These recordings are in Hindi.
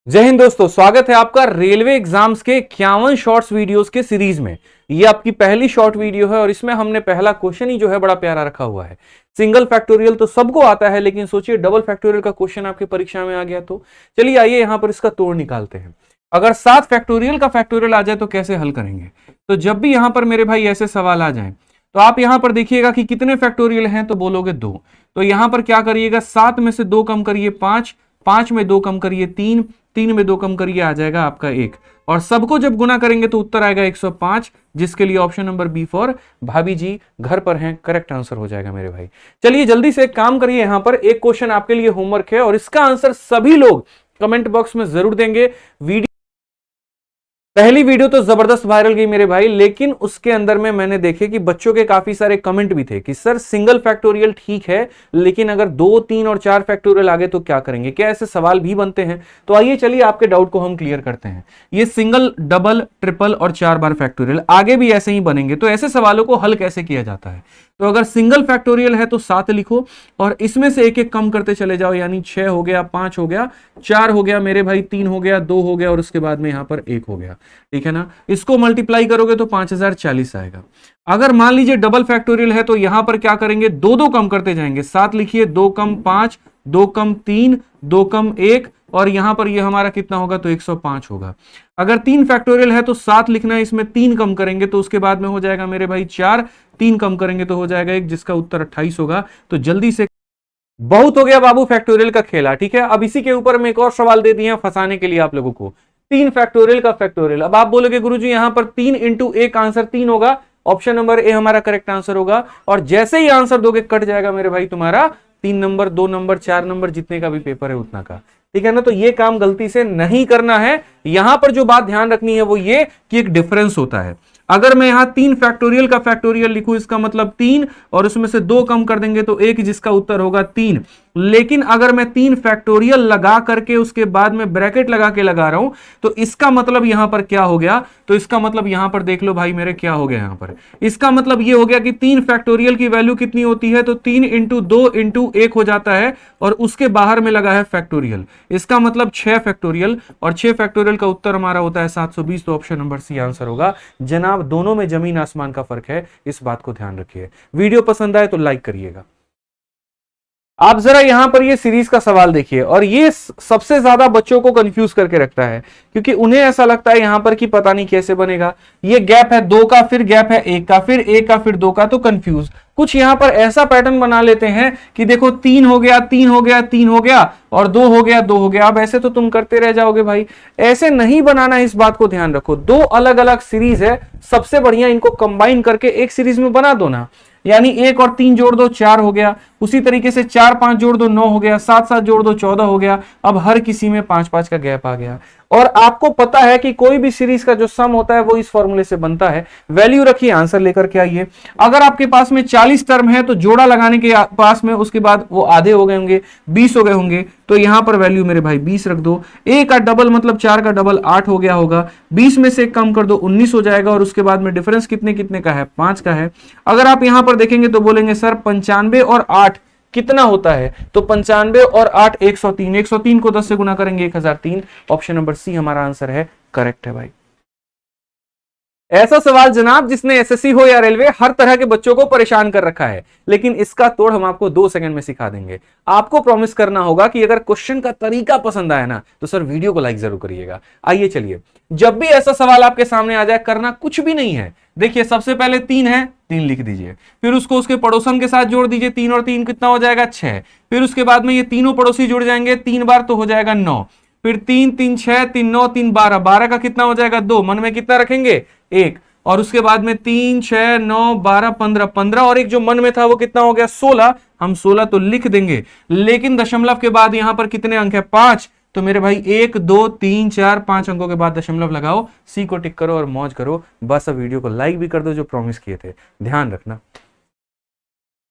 जय हिंद दोस्तों, स्वागत है आपका रेलवे एग्जाम्स के 51 शॉर्ट्स वीडियोस के सीरीज में। ये आपकी पहली शॉर्ट वीडियो है और इसमें हमने पहला क्वेश्चन ही जो है बड़ा प्यारा रखा हुआ है। सिंगल फैक्टोरियल तो सबको आता है, लेकिन सोचिए डबल फैक्टोरियल का क्वेश्चन आपकी परीक्षा में आ गया तो चलिए आइए यहां पर इसका तोड़ निकालते हैं। अगर 7 फैक्टोरियल का फैक्टोरियल आ जाए तो कैसे हल करेंगे। तो जब भी यहां पर मेरे भाई ऐसे सवाल आ जाए तो आप यहां पर देखिएगा कि कितने फैक्टोरियल हैं, तो बोलोगे 2। तो यहां पर क्या करिएगा, 7 में से 2 कम करिए 5, 5 में 2 कम करिए 3, 3 में 2 कम करिए आ जाएगा आपका 1, और सबको जब गुना करेंगे तो उत्तर आएगा 105, जिसके लिए ऑप्शन नंबर बी फॉर भाभी जी घर पर हैं करेक्ट आंसर हो जाएगा मेरे भाई। चलिए जल्दी से एक काम करिए, यहां पर एक क्वेश्चन आपके लिए होमवर्क है और इसका आंसर सभी लोग कमेंट बॉक्स में जरूर देंगे। पहली वीडियो तो जबरदस्त वायरल गई मेरे भाई, लेकिन उसके अंदर में मैंने देखे कि बच्चों के काफी सारे कमेंट भी थे कि सर सिंगल फैक्टोरियल ठीक है, लेकिन अगर 2, 3 और 4 फैक्टोरियल आगे तो क्या करेंगे, क्या ऐसे सवाल भी बनते हैं। तो आइए चलिए आपके डाउट को हम क्लियर करते हैं। ये सिंगल, डबल, ट्रिपल और 4 बार फैक्टोरियल आगे भी ऐसे ही बनेंगे, तो ऐसे सवालों को हल कैसे किया जाता है। तो अगर सिंगल फैक्टोरियल है तो 7 लिखो और इसमें से एक एक कम करते चले जाओ, यानी 6 हो गया, 5 हो गया, 4 हो गया मेरे भाई, 3 हो गया, 2 हो गया और उसके बाद में यहां पर 1 हो गया। ठीक है ना, इसको मल्टीप्लाई करोगे तो 5040 आएगा। अगर मान लीजिए डबल फैक्टोरियल है तो यहां पर क्या करेंगे, 2 कम करते जाएंगे। 7 लिखिए, 2 कम 5, 2 कम 3, 2 कम 1 और यहां पर ये हमारा कितना होगा, तो 105 होगा। अगर 3 फैक्टोरियल है तो 7 लिखना है, इसमें 3 कम करेंगे तो उसके बाद में हो जाएगा मेरे भाई 4, 3 कम करेंगे तो हो जाएगा 1, जिसका उत्तर 28 होगा। तो जल्दी से, बहुत हो गया बाबू फैक्टोरियल का खेला। ठीक है, अब इसी के ऊपर में एक और सवाल दे दिए फंसाने के लिए आप लोगों को। 3 फैक्टोरियल का फैक्टोरियल। अब आप बोलोगे गुरुजी यहां पर 3 इंटू 1 आंसर 3 होगा, ऑप्शन नंबर ए हमारा करेक्ट आंसर होगा। और जैसे ही आंसर दोगे कट जाएगा मेरे भाई तुम्हारा 3 नंबर, 2 नंबर, 4 नंबर, जितने का भी पेपर है उतना का। ठीक है ना, तो ये काम गलती से नहीं करना है। यहां पर जो बात ध्यान रखनी है वो ये कि एक डिफरेंस होता है। अगर मैं यहां 3 फैक्टोरियल का फैक्टोरियल लिखूं, इसका मतलब 3 और उसमें से 2 कम कर देंगे तो 1, जिसका उत्तर होगा 3। लेकिन अगर मैं 3 फैक्टोरियल लगा करके उसके बाद में ब्रैकेट लगा के लगा रहा हूं तो इसका मतलब यहां पर क्या हो गया, तो इसका मतलब यहां पर देख लो भाई मेरे क्या हो गया, यहां पर इसका मतलब यह हो गया कि 3 फैक्टोरियल की वैल्यू कितनी होती है, तो 3 इंटू 2 इंटू 1 हो जाता है और उसके बाहर में लगा है फैक्टोरियल। इसका मतलब 6 फैक्टोरियल, और 6 फैक्टोरियल का उत्तर हमारा होता है 720। तो ऑप्शन नंबर सी आंसर होगा जनाब। दोनों में जमीन आसमान का फर्क है, इस बात को ध्यान रखिए। वीडियो पसंद आए तो लाइक करिएगा। आप जरा यहां पर ये सीरीज का सवाल देखिए, और ये सबसे ज्यादा बच्चों को कंफ्यूज करके रखता है, क्योंकि उन्हें ऐसा लगता है यहां पर कि पता नहीं कैसे बनेगा। ये गैप है 2 का, फिर गैप है 1 का, फिर 1 का, फिर 2 का, तो कंफ्यूज। कुछ यहां पर ऐसा पैटर्न बना लेते हैं कि देखो 3 हो गया, 3 हो गया, 3 हो गया और 2 हो गया, 2 हो गया। अब ऐसे तो तुम करते रह जाओगे भाई, ऐसे नहीं बनाना, इस बात को ध्यान रखो। 2 अलग अलग सीरीज है, सबसे बढ़िया इनको कंबाइन करके एक सीरीज में बना दो ना, यानी 1 और 3 जोड़ दो 4 हो गया, उसी तरीके से 4, 5 जोड़ दो 9 हो गया, 7, 7 जोड़ दो 14 हो गया। अब हर किसी में 5, 5 का गैप आ गया। और आपको पता है कि कोई भी सीरीज का जो सम होता है वो इस फॉर्मूले से बनता है। वैल्यू रखिए, आंसर लेकर के आइए। अगर आपके पास में 40 टर्म है तो जोड़ा लगाने के पास में उसके बाद वो आधे हो गए होंगे, 20 हो गए होंगे, तो यहां पर वैल्यू मेरे भाई 20 रख दो। a का डबल मतलब 4 का डबल 8 हो गया होगा, 20 में से कम कर दो 19 हो जाएगा, और उसके बाद में डिफरेंस कितने कितने का है, 5 का है। अगर आप यहां पर देखेंगे तो बोलेंगे सर 95 और 8 कितना होता है, तो 95 और 8 103, 103 को 10 से गुना करेंगे 1003। ऑप्शन नंबर सी हमारा आंसर है, करेक्ट है भाई। ऐसा सवाल जनाब जिसने एसएससी हो या रेलवे, हर तरह के बच्चों को परेशान कर रखा है, लेकिन इसका तोड़ हम आपको 2 सेकंड में सिखा देंगे। आपको प्रॉमिस करना होगा कि अगर क्वेश्चन का तरीका पसंद आया ना तो सर वीडियो को लाइक जरूर करिएगा। आइए चलिए, जब भी ऐसा सवाल आपके सामने आ जाए करना कुछ भी नहीं है। देखिए सबसे पहले 3 है, 3 लिख दीजिए, फिर उसको उसके पड़ोसन के साथ जोड़ दीजिए, 3 और 3 कितना हो जाएगा 6। फिर उसके बाद में ये तीनों पड़ोसी जुड़ जाएंगे 3 बार तो हो जाएगा 9। फिर 3, 3, 6, 3, 9, 3, 12, 12 का कितना हो जाएगा 2, मन में कितना रखेंगे 1, और उसके बाद में 3, 6, 9, 12, 15, 15 और एक जो मन में था वो कितना हो गया 16। हम 16 तो लिख देंगे, लेकिन दशमलव के बाद यहां पर कितने अंक है 5, तो मेरे भाई 1, 2, 3, 4, 5 अंकों के बाद दशमलव लगाओ, सी को टिक करो और मौज करो। बस अब वीडियो को लाइक भी कर दो जो प्रॉमिस किए थे, ध्यान रखना।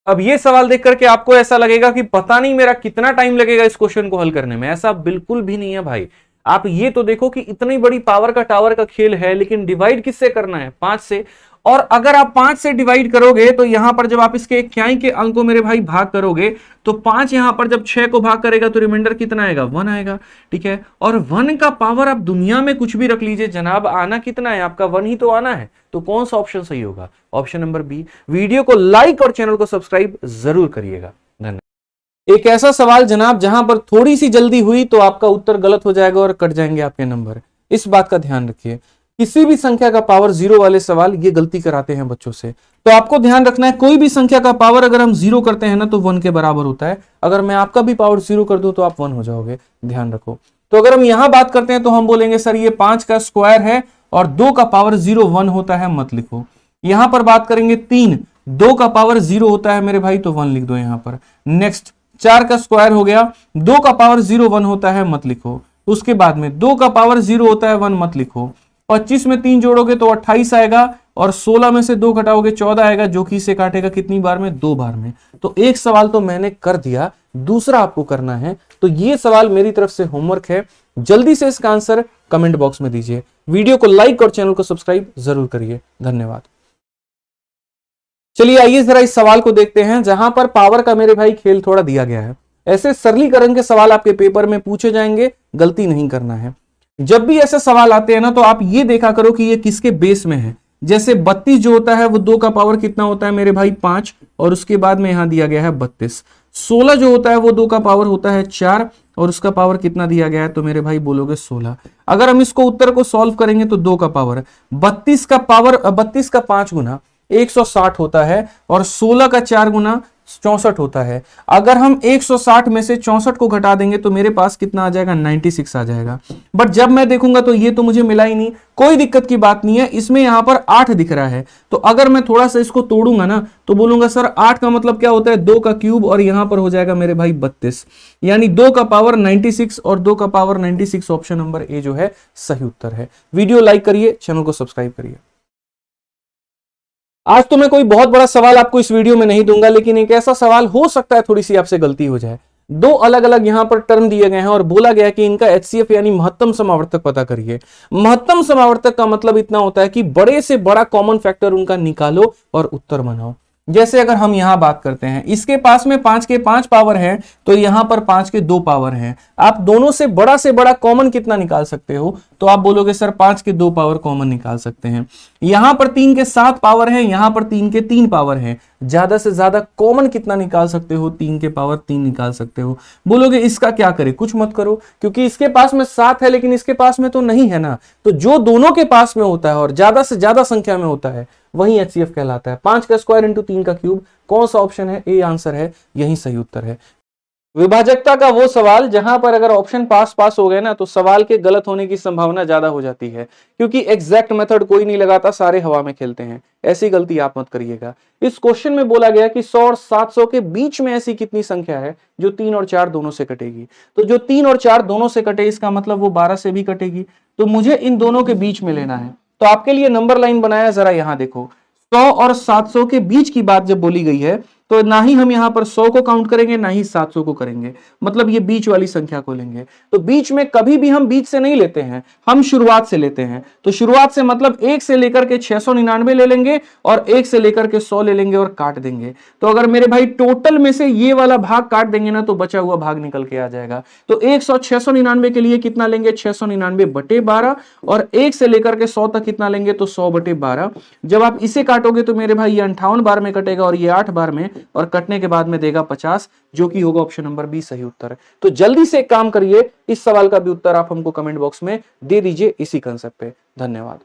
अब ये सवाल देख करके आपको ऐसा लगेगा कि पता नहीं मेरा कितना टाइम लगेगा इस क्वेश्चन को हल करने में, ऐसा बिल्कुल भी नहीं है भाई। आप ये तो देखो कि इतनी बड़ी पावर का टावर का खेल है, लेकिन डिवाइड किससे करना है 5 से, और अगर आप 5 से डिवाइड करोगे तो यहां पर जब आप इसके इक्याई के अंक को मेरे भाई भाग करोगे तो 5 यहां पर जब 6 को भाग करेगा तो रिमाइंडर कितना आएगा, 1 आएगा। ठीक है, और 1 का पावर आप दुनिया में कुछ भी रख लीजिए जनाब, आना कितना है आपका, 1 ही तो आना है। तो कौन सा ऑप्शन सही होगा, ऑप्शन नंबर बी। वीडियो को लाइक और चैनल को सब्सक्राइब जरूर करिएगा। धन्यवाद। एक ऐसा सवाल जनाब जहां पर थोड़ी सी जल्दी हुई तो आपका उत्तर गलत हो जाएगा और कट जाएंगे आपके नंबर, इस बात का ध्यान रखिए। किसी भी संख्या का पावर 0 वाले सवाल ये गलती कराते हैं बच्चों से, तो आपको ध्यान रखना है कोई भी संख्या का पावर अगर हम 0 करते हैं ना तो 1 के बराबर होता है। अगर मैं आपका भी पावर 0 कर दूं तो आप 1 हो जाओगे, ध्यान रखो। तो अगर हम यहां बात करते हैं तो हम बोलेंगे सर ये 5 का स्क्वायर है और 2 का पावर 0 1 होता है, मत लिखो। यहां पर बात करेंगे 3, 2 का पावर 0 होता है मेरे भाई, तो 1 लिख दो यहां पर। नेक्स्ट 4 का स्क्वायर हो गया, 2 का पावर 0 1 होता है, मत लिखो। उसके बाद में 2 का पावर 0 होता है, 1 मत लिखो। 25 में 3 जोड़ोगे तो 28 आएगा और 16 में से 2 घटाओगे 14 आएगा, जो कि इसे काटेगा कितनी बार में, 2 बार में। तो एक सवाल तो मैंने कर दिया, दूसरा आपको करना है। तो ये सवाल मेरी तरफ से होमवर्क है, जल्दी से इसका आंसर कमेंट बॉक्स में दीजिए। वीडियो को लाइक और चैनल को सब्सक्राइब जरूर करिए। धन्यवाद। चलिए आइए जरा इस सवाल को देखते हैं जहां पर पावर का मेरे भाई खेल थोड़ा दिया गया है। ऐसे सरलीकरण के सवाल आपके पेपर में पूछे जाएंगे, गलती नहीं करना है। जब भी ऐसे सवाल आते हैं ना तो आप ये देखा करो कि ये किसके बेस में है। जैसे 32 जो होता है वो 2 का पावर कितना होता है मेरे भाई, 5, और उसके बाद में यहां दिया गया है 32। 16 जो होता है वो 2 का पावर होता है 4 और उसका पावर कितना दिया गया है, तो मेरे भाई बोलोगे 16। अगर हम इसको उत्तर को सॉल्व करेंगे तो 2 का पावर 32 का पावर 32 का 5 गुना 160 होता है और 16 का 4 गुना 64 होता है। अगर हम 160 में से 64 को घटा देंगे तो मेरे पास कितना आ जाएगा, 96 आ जाएगा। बट जब मैं देखूंगा तो ये तो मुझे मिला ही नहीं। कोई दिक्कत की बात नहीं है, इसमें यहां पर 8 दिख रहा है, तो अगर मैं थोड़ा सा इसको तोड़ूंगा ना तो बोलूंगा सर 8 का मतलब क्या होता है, 2 का क्यूब, और यहां पर हो जाएगा मेरे भाई 32, यानी 2 का पावर 96 और 2 का पावर 96। ऑप्शन नंबर ए जो है सही उत्तर है। वीडियो लाइक करिए, चैनल को सब्सक्राइब करिए। आज तो मैं कोई बहुत बड़ा सवाल आपको इस वीडियो में नहीं दूंगा, लेकिन एक ऐसा सवाल हो सकता है थोड़ी सी आपसे गलती हो जाए। 2 अलग अलग यहां पर टर्म दिए गए हैं और बोला गया कि इनका HCF यानी महत्तम समावर्तक पता करिए। महत्तम समावर्तक का मतलब इतना होता है कि बड़े से बड़ा कॉमन फैक्टर उनका निकालो और उत्तर बनाओ। जैसे अगर हम यहां बात करते हैं, इसके पास में 5 के 5 पावर है तो यहां पर 5 के 2 पावर हैं। आप दोनों से बड़ा कॉमन कितना निकाल सकते हो, तो आप बोलोगे सर 5 के 2 पावर कॉमन निकाल सकते हैं। यहां पर 3 के 7 पावर है, यहां पर 3 के 3 पावर है। ज्यादा से ज्यादा कॉमन कितना निकाल सकते हो, 3 के पावर 3 निकाल सकते हो। बोलोगे इसका क्या करें, कुछ मत करो, क्योंकि इसके पास में 7 है लेकिन इसके पास में तो नहीं है ना। तो जो दोनों के पास में होता है और ज्यादा से ज्यादा संख्या में होता है वही HCF कहलाता है। 5 का स्क्वायर इंटू 3 का क्यूब। कौन सा ऑप्शन है, ए आंसर है, यही सही उत्तर है। विभाजकता का वो सवाल जहां पर अगर ऑप्शन पास हो गए ना तो सवाल के गलत होने की संभावना ज्यादा हो जाती है, क्योंकि एग्जैक्ट मेथड कोई नहीं लगाता, सारे हवा में खेलते हैं। ऐसी गलती आप मत करिएगा। इस क्वेश्चन में बोला गया कि 100 और 700 के बीच में ऐसी कितनी संख्या है जो 3 और 4 दोनों से कटेगी। तो जो 3 और 4 दोनों से कटे इसका मतलब वो 12 से भी कटेगी, तो मुझे इन दोनों के बीच में लेना है। तो आपके लिए नंबर लाइन बनाया, जरा यहां देखो। 100 और 700 के बीच की बात जब बोली गई है तो ना ही हम यहां पर 100 को काउंट करेंगे ना ही 700 को करेंगे, मतलब ये बीच वाली संख्या को लेंगे। तो बीच में कभी भी हम बीच से नहीं लेते हैं, हम शुरुआत से लेते हैं। तो शुरुआत से मतलब 1 से लेकर के 699 ले लेंगे और 1 से लेकर के 100 ले लेंगे और काट देंगे। तो अगर मेरे भाई टोटल में से ये वाला भाग काट देंगे ना तो बचा हुआ भाग निकल के आ जाएगा। तो 699 के लिए कितना लेंगे, 699/12, और 1 से लेकर के 100 तक कितना लेंगे, तो 100/12। जब आप इसे काटोगे तो मेरे भाई ये 58 बार में कटेगा और ये 8 बार में, और कटने के बाद में देगा 50, जो कि होगा ऑप्शन नंबर बी सही उत्तर है। तो जल्दी से एक काम करिए, इस सवाल का भी उत्तर आप हमको कमेंट बॉक्स में दे दीजिए इसी कंसेप्ट पे। धन्यवाद।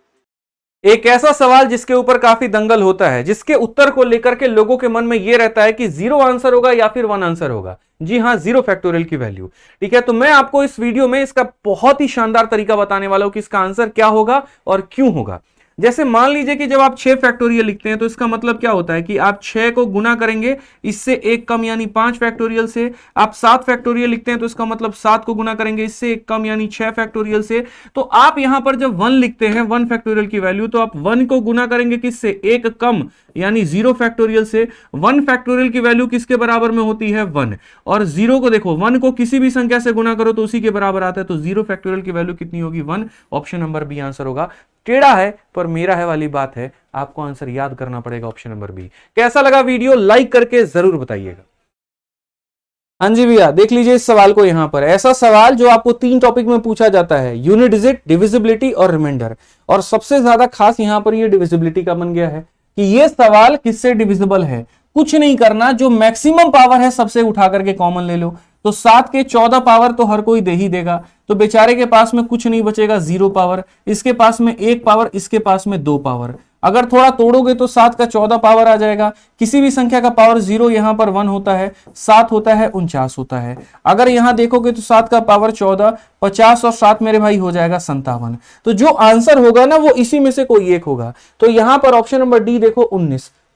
एक ऐसा सवाल जिसके ऊपर काफी दंगल होता है, जिसके उत्तर को लेकर के लोगों के मन में यह रहता है कि 0 आंसर होगा या फिर 1 आंसर होगा। जी हां, 0 फैक्टोरियल की वैल्यू। ठीक है, तो मैं आपको इस वीडियो में इसका बहुत ही शानदार तरीका बताने वाला हूं कि इसका आंसर क्या होगा और क्यों होगा। जैसे मान लीजिए कि जब आप 6 फैक्टोरियल लिखते हैं तो इसका मतलब क्या होता है कि आप 6 को गुना करेंगे, इससे 1 कम यानी 5 फैक्टोरियल से। आप 7 फैक्टोरियल लिखते हैं तो इसका मतलब 7 को गुना करेंगे, इससे 1 कम यानी 6 फैक्टोरियल से। तो आप यहां पर जब 1 लिखते हैं 1 फैक्टोरियल की वैल्यू, तो आप 1 को गुना करेंगे किससे, 1 कम, यानी 0 फैक्टोरियल से 1 फैक्टोरियल की वैल्यू किसके बराबर में होती है 1, और 0 को देखो 1 को किसी भी संख्या से गुना करो तो उसी के बराबर आता है, तो 0 फैक्टोरियल की वैल्यू कितनी होगी 1। ऑप्शन नंबर बी आंसर होगा। टेढ़ा है पर मेरा है वाली बात है, आपको आंसर याद करना पड़ेगा, ऑप्शन नंबर बी। कैसा लगा वीडियो लाइक करके जरूर बताइएगा। हाँ जी भैया, देख लीजिए इस सवाल को, यहां पर ऐसा सवाल जो आपको 3 टॉपिक में पूछा जाता है, यूनिट डिजिट, डिविजिबिलिटी और रिमाइंडर, और सबसे ज्यादा खास यहां पर ये डिविजिबिलिटी का बन गया है कि ये सवाल किससे डिविजिबल है। कुछ नहीं करना, जो मैक्सिमम पावर है सबसे उठा करके कॉमन ले लो, तो 7 के 14 पावर तो हर कोई दे ही देगा, तो बेचारे के पास में कुछ नहीं बचेगा, 0 पावर, इसके पास में 1 पावर, इसके पास में 2 पावर। अगर थोड़ा तोड़ोगे तो 7 का 14 पावर आ जाएगा। किसी भी संख्या का पावर 0 यहां पर 1 होता है, 7 होता है 49 होता है। अगर यहां देखोगे तो 7 का पावर 14, 50 और 7 मेरे भाई हो जाएगा 57। तो जो आंसर होगा ना वो इसी में से कोई एक होगा। तो यहां पर ऑप्शन नंबर डी देखो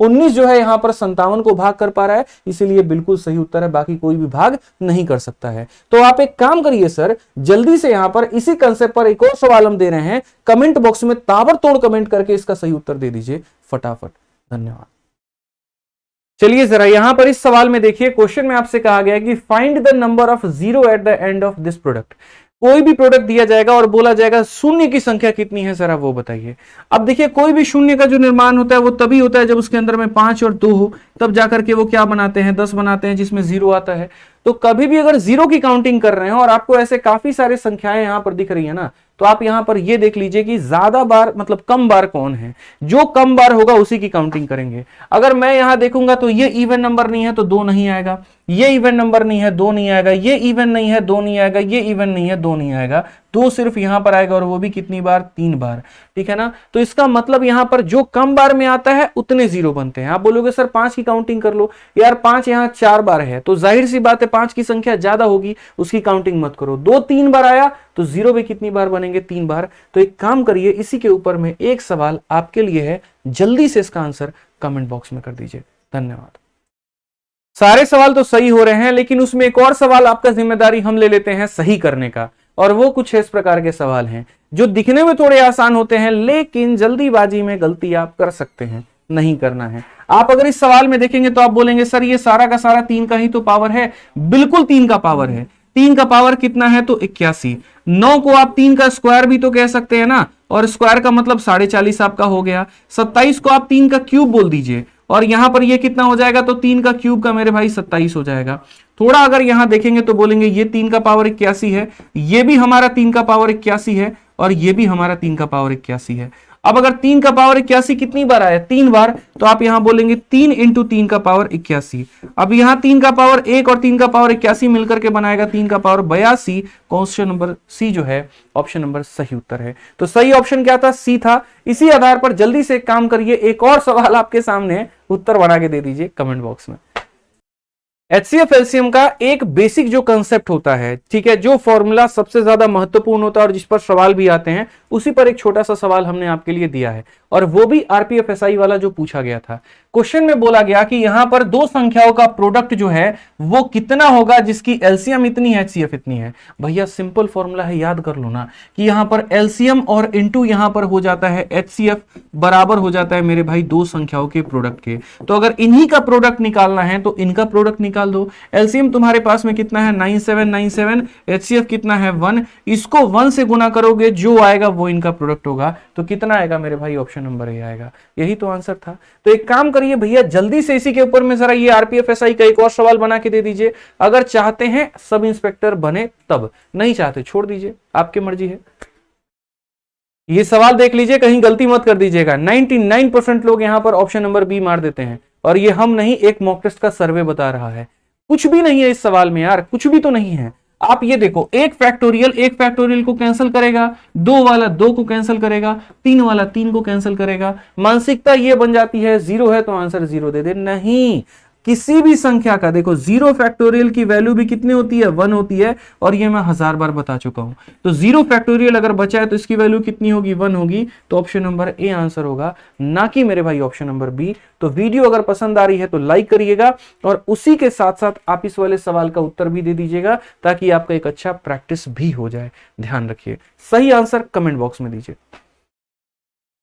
19 जो है यहां पर 57 को भाग कर पा रहा है, इसीलिए बिल्कुल सही उत्तर है, बाकी कोई भी भाग नहीं कर सकता है। तो आप एक काम करिए सर, जल्दी से यहां पर इसी कंसेप्ट पर एक और सवाल हम दे रहे हैं, कमेंट बॉक्स में ताबड़तोड़ कमेंट करके इसका सही उत्तर दे दीजिए फटाफट। धन्यवाद। चलिए जरा यहां पर इस सवाल में देखिए, क्वेश्चन में आपसे कहा गया है कि find the number of 0 at the end of this product. कोई भी प्रोडक्ट दिया जाएगा और बोला जाएगा शून्य की संख्या कितनी है, जरा वो बताइए। अब देखिए कोई भी शून्य का जो निर्माण होता है वो तभी होता है जब उसके अंदर में 5 और 2 हो, तब जाकर के वो क्या बनाते हैं, 10 बनाते हैं, जिसमें 0 आता है। तो कभी भी अगर 0 की काउंटिंग कर रहे हैं और आपको ऐसे काफी सारे संख्याएं यहां पर दिख रही है ना, तो आप यहां पर ये देख लीजिए कि ज्यादा बार मतलब कम बार कौन है, जो कम बार होगा उसी की काउंटिंग करेंगे। अगर मैं यहां देखूंगा तो ये इवन नंबर नहीं है तो 2 नहीं आएगा, ये इवन नंबर नहीं है 2 नहीं आएगा, ये इवन नहीं है 2 नहीं आएगा, ये इवन नहीं है 2 नहीं आएगा, 2 सिर्फ यहां पर आएगा और वो भी कितनी बार, 3 बार। ठीक है ना। तो इसका मतलब यहां पर जो कम बार में आता है उतने 0 बनते हैं। आप बोलोगे सर 5 की काउंटिंग कर लो, यार 5 यहां 4 बार है तो जाहिर सी बात है 5 की संख्या ज्यादा होगी, उसकी काउंटिंग मत करो। 2 3 बार आया तो 0 भी कितनी बार बनेंगे, 3 बार। तो एक काम करिए, इसी के ऊपर में एक सवाल आपके लिए है, जल्दी से इसका आंसर कमेंट बॉक्स में कर दीजिए। धन्यवाद। सारे सवाल तो सही हो रहे हैं, लेकिन उसमें एक और सवाल आपका जिम्मेदारी हम ले लेते हैं सही करने का, और वो कुछ इस प्रकार के सवाल हैं जो दिखने में थोड़े आसान होते हैं, लेकिन जल्दीबाजी में गलती आप कर सकते हैं, नहीं करना है। आप अगर इस सवाल में देखेंगे तो आप बोलेंगे सर ये सारा का सारा 3 का ही तो पावर है। बिल्कुल 3 का पावर है। 3 का पावर कितना है तो 81। 9 को आप 3 का स्क्वायर भी तो कह सकते हैं ना, और स्क्वायर का मतलब 40.5 आपका हो गया। 27 को आप 3 का क्यूब बोल दीजिए, और यहां पर ये कितना हो जाएगा तो 3 का क्यूब का मेरे भाई 27 हो जाएगा। थोड़ा अगर यहां देखेंगे तो बोलेंगे ये 3 का पावर 81 है, ये भी हमारा 3 का पावर 81 है, और ये भी हमारा 3 का पावर 81 है। अब अगर 3 का पावर 81 कितनी बार आया, 3 बार, तो आप यहां बोलेंगे 3 इंटू 3 का पावर 81। अब यहां 3 का पावर 1 और 3 का पावर 81 मिलकर के बनाएगा 3 का पावर 82। क्वेश्चन नंबर सी जो है ऑप्शन नंबर सही उत्तर है। तो सही ऑप्शन क्या था, सी था। इसी आधार पर जल्दी से काम करिए, एक और सवाल आपके सामने है, उत्तर बना के दे दीजिए कमेंट बॉक्स में। HCF LCM का एक बेसिक जो कंसेप्ट होता है, ठीक है, जो फॉर्मूला सबसे ज्यादा महत्वपूर्ण होता है और जिस पर सवाल भी आते हैं, उसी पर एक छोटा सा सवाल हमने आपके लिए दिया है, और वो भी RPFSI वाला जो पूछा गया था। क्वेश्चन में बोला गया कि यहां पर 2 संख्याओं का प्रोडक्ट जो है वो कितना होगा जिसकी LCM इतनी है, HCF इतनी है। भैया सिंपल फॉर्मूला है, याद कर लो ना कि यहां पर LCM और इंटू यहां पर हो जाता है HCF, बराबर हो जाता है मेरे भाई 2 संख्याओं के प्रोडक्ट के। तो अगर इन्हीं का प्रोडक्ट निकालना है तो इनका प्रोडक्ट निकाल दो। LCM तुम्हारे पास में कितना है 9797, HCF कितना है 1, इसको 1 से गुना करोगे, जो आएगा वो इनका प्रोडक्ट होगा, तो कितना आएगा मेरे भाई, ऑप्शन नंबर ए आएगा। यही तो आंसर था। तो एक काम करिए भैया, जल्दी से इसी के ऊपर में जरा ये RPFSI का एक और सवाल बना के दे दीजिए। अगर चाहते हैं सब इंस्पेक्टर बने तब, नहीं चाहते छोड़ दीजिए, आपकी मर्जी है। ये सवाल देख लीजिए, कहीं गलती मत कर दीजिएगा। 99% लोग यहां पर ऑप्शन नंबर बी मार देते हैं, और ये हम नहीं, एक मॉक टेस्ट का सर्वे बता रहा है। कुछ भी नहीं है इस सवाल में यार, कुछ भी तो नहीं है। आप ये देखो, एक फैक्टोरियल को कैंसिल करेगा, 2 वाला 2 को कैंसिल करेगा, 3 वाला 3 को कैंसिल करेगा। मानसिकता ये बन जाती है 0 है तो आंसर 0 दे दे। नहीं, किसी भी संख्या का देखो 0 फैक्टोरियल की वैल्यू भी कितनी होती है, 1 होती है, और ये मैं 1000 बार बता चुका हूं। तो 0 फैक्टोरियल अगर बचा है तो इसकी वैल्यू कितनी होगी, 1 होगी। तो ऑप्शन नंबर ए आंसर होगा, ना कि मेरे भाई ऑप्शन नंबर बी। तो वीडियो अगर पसंद आ रही है तो लाइक करिएगा, और उसी के साथ साथ आप इस वाले सवाल का उत्तर भी दे दीजिएगा, ताकि आपका एक अच्छा प्रैक्टिस भी हो जाए। ध्यान रखिए, सही आंसर कमेंट बॉक्स में दीजिए।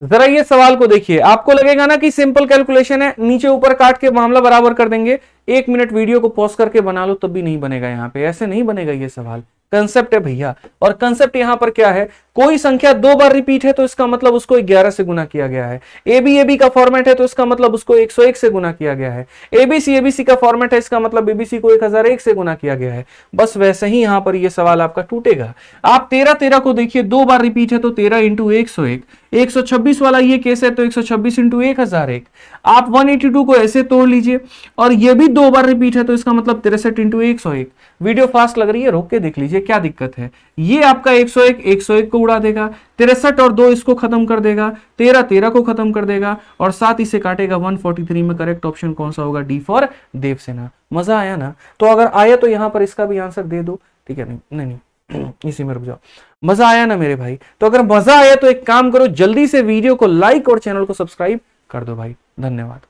जरा ये सवाल को देखिए, आपको लगेगा ना कि सिंपल कैलकुलेशन है, नीचे ऊपर काट के मामला बराबर कर देंगे। 1 मिनट वीडियो को पॉज करके बना लो तब भी नहीं बनेगा, यहां पे ऐसे नहीं बनेगा ये सवाल। कंसेप्ट है भैया, और कंसेप्ट यहां पर क्या है, कोई संख्या 2 बार रिपीट है तो इसका मतलब उसको 11 से गुना किया गया है। एबी का फॉर्मेट है तो इसका मतलब उसको 101 से गुना किया गया है। एबीसी का फॉर्मेट है, इसका मतलब एबीसी को 1001 से गुना किया गया है। बस वैसे ही यहां पर ये सवाल आपका टूटेगा। आप 13 को देखिए, 2 बार रिपीट है तो 13 इंटू 101। 126 वाला ये केस है तो 126 इंटू 1001। आप 182 को ऐसे तोड़ लीजिए, और ये भी 2 बार रिपीट है तो इसका मतलब 63 इंटू 101। वीडियो फास्ट लग रही है, रोक के देख लीजिए क्या दिक्कत है। ये आपका 101 को उड़ा देगा, 63 और 2 इसको खत्म कर देगा, 13 को खत्म कर देगा, और 7 इसे काटेगा 143 में। करेक्ट ऑप्शन कौन सा होगा? D for Devsena. मजा आया ना? तो अगर आया तो यहां पर इसका भी आंसर दे दो, ठीक है? नहीं इसी में रुक जाओ। मजा आया ना मेरे भाई? तो अगर मजा आया तो एक काम करो, जल्दी से वीडियो को लाइक और चैनल को सब्सक्राइब कर दो भाई। धन्यवाद।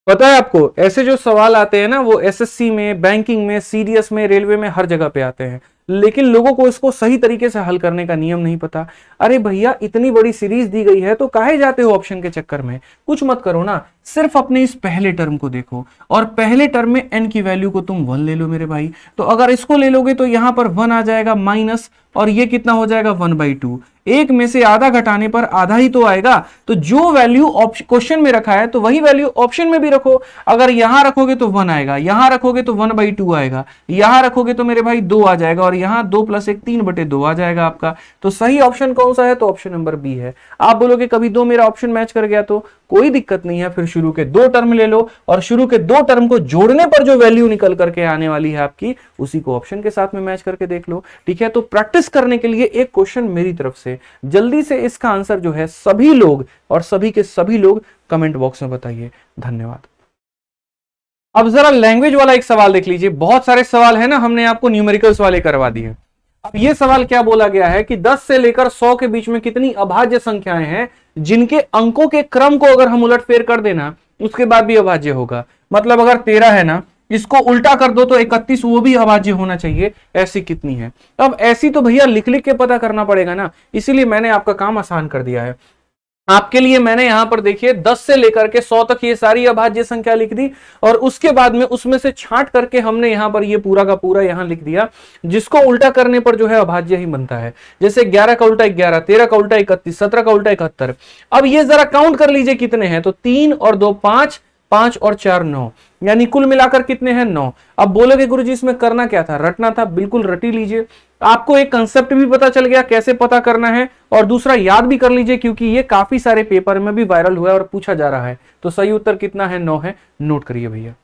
पता है आपको, ऐसे जो सवाल आते हैं ना, वो एसएससी में, बैंकिंग में, सीडीएस में, रेलवे में, हर जगह पे आते हैं, लेकिन लोगों को इसको सही तरीके से हल करने का नियम नहीं पता। अरे भैया, इतनी बड़ी सीरीज दी गई है तो काहे जाते हो ऑप्शन के चक्कर में? कुछ मत करो ना, सिर्फ अपने इस पहले टर्म को देखो, और पहले टर्म में n की वैल्यू को तुम 1 ले लो मेरे भाई। तो अगर इसको ले लोगे तो यहां पर 1 आ जाएगा माइनस, और ये कितना हो जाएगा 1/2। एक में से आधा घटाने पर आधा ही तो आएगा। तो जो वैल्यू क्वेश्चन में रखा है तो वही वैल्यू ऑप्शन में भी रखो। अगर यहां रखोगे तो 1 आएगा, यहां रखोगे तो 1/2 आएगा, यहां रखोगे तो मेरे भाई 2 आ जाएगा, और यहां 2 + 1 3/2 आ जाएगा आपका। तो सही ऑप्शन कौन सा है? तो ऑप्शन नंबर बी है। आप बोलोगे कभी 2 मेरा ऑप्शन मैच कर गया, तो कोई दिक्कत नहीं है, फिर शुरू के 2 टर्म ले लो, और शुरू के 2 टर्म को जोड़ने पर जो वैल्यू निकल करके आने वाली है आपकी, उसी को ऑप्शन के साथ में मैच करके देख लो, ठीक है? तो प्रैक्टिस करने के लिए एक क्वेश्चन मेरी तरफ से, जल्दी से इसका आंसर जो है सभी लोग, और सभी के सभी लोग कमेंट बॉक्स में बताइए। धन्यवाद। अब जरा लैंग्वेज वाला एक सवाल देख लीजिए। बहुत सारे सवाल है ना, हमने आपको न्यूमेरिकल्स वाले करवा दिए। अब ये सवाल क्या बोला गया है कि 10 से लेकर 100 के बीच में कितनी अभाज्य संख्याएं हैं जिनके अंकों के क्रम को अगर हम उलटफेर कर देना उसके बाद भी अभाज्य होगा। मतलब अगर 13 है ना, इसको उल्टा कर दो तो 31, वो भी अभाज्य होना चाहिए। ऐसी कितनी है? अब ऐसी तो भैया लिख लिख के पता करना पड़ेगा ना, इसीलिए मैंने आपका काम आसान कर दिया है। आपके लिए मैंने यहां पर देखिए 10 से लेकर के 100 तक ये सारी अभाज्य संख्या लिख दी, और उसके बाद में उसमें से छांट करके हमने यहां पर ये पूरा का पूरा यहां लिख दिया, जिसको उल्टा करने पर जो है अभाज्य ही बनता है। जैसे 11 का उल्टा 11, 13 का उल्टा 31, 17 का उल्टा 71। अब ये जरा काउंट कर लीजिए कितने हैं, तो 3 और 2 5, 5 और 4 9, यानी कुल मिलाकर कितने हैं? 9। अब बोलोगे गुरुजी इसमें करना क्या था? रटना था। बिल्कुल रटी लीजिए। आपको एक कंसेप्ट भी पता चल गया कैसे पता करना है, और दूसरा याद भी कर लीजिए, क्योंकि ये काफी सारे पेपर में भी वायरल हुआ है और पूछा जा रहा है। तो सही उत्तर कितना है? 9 है। नोट करिए भैया।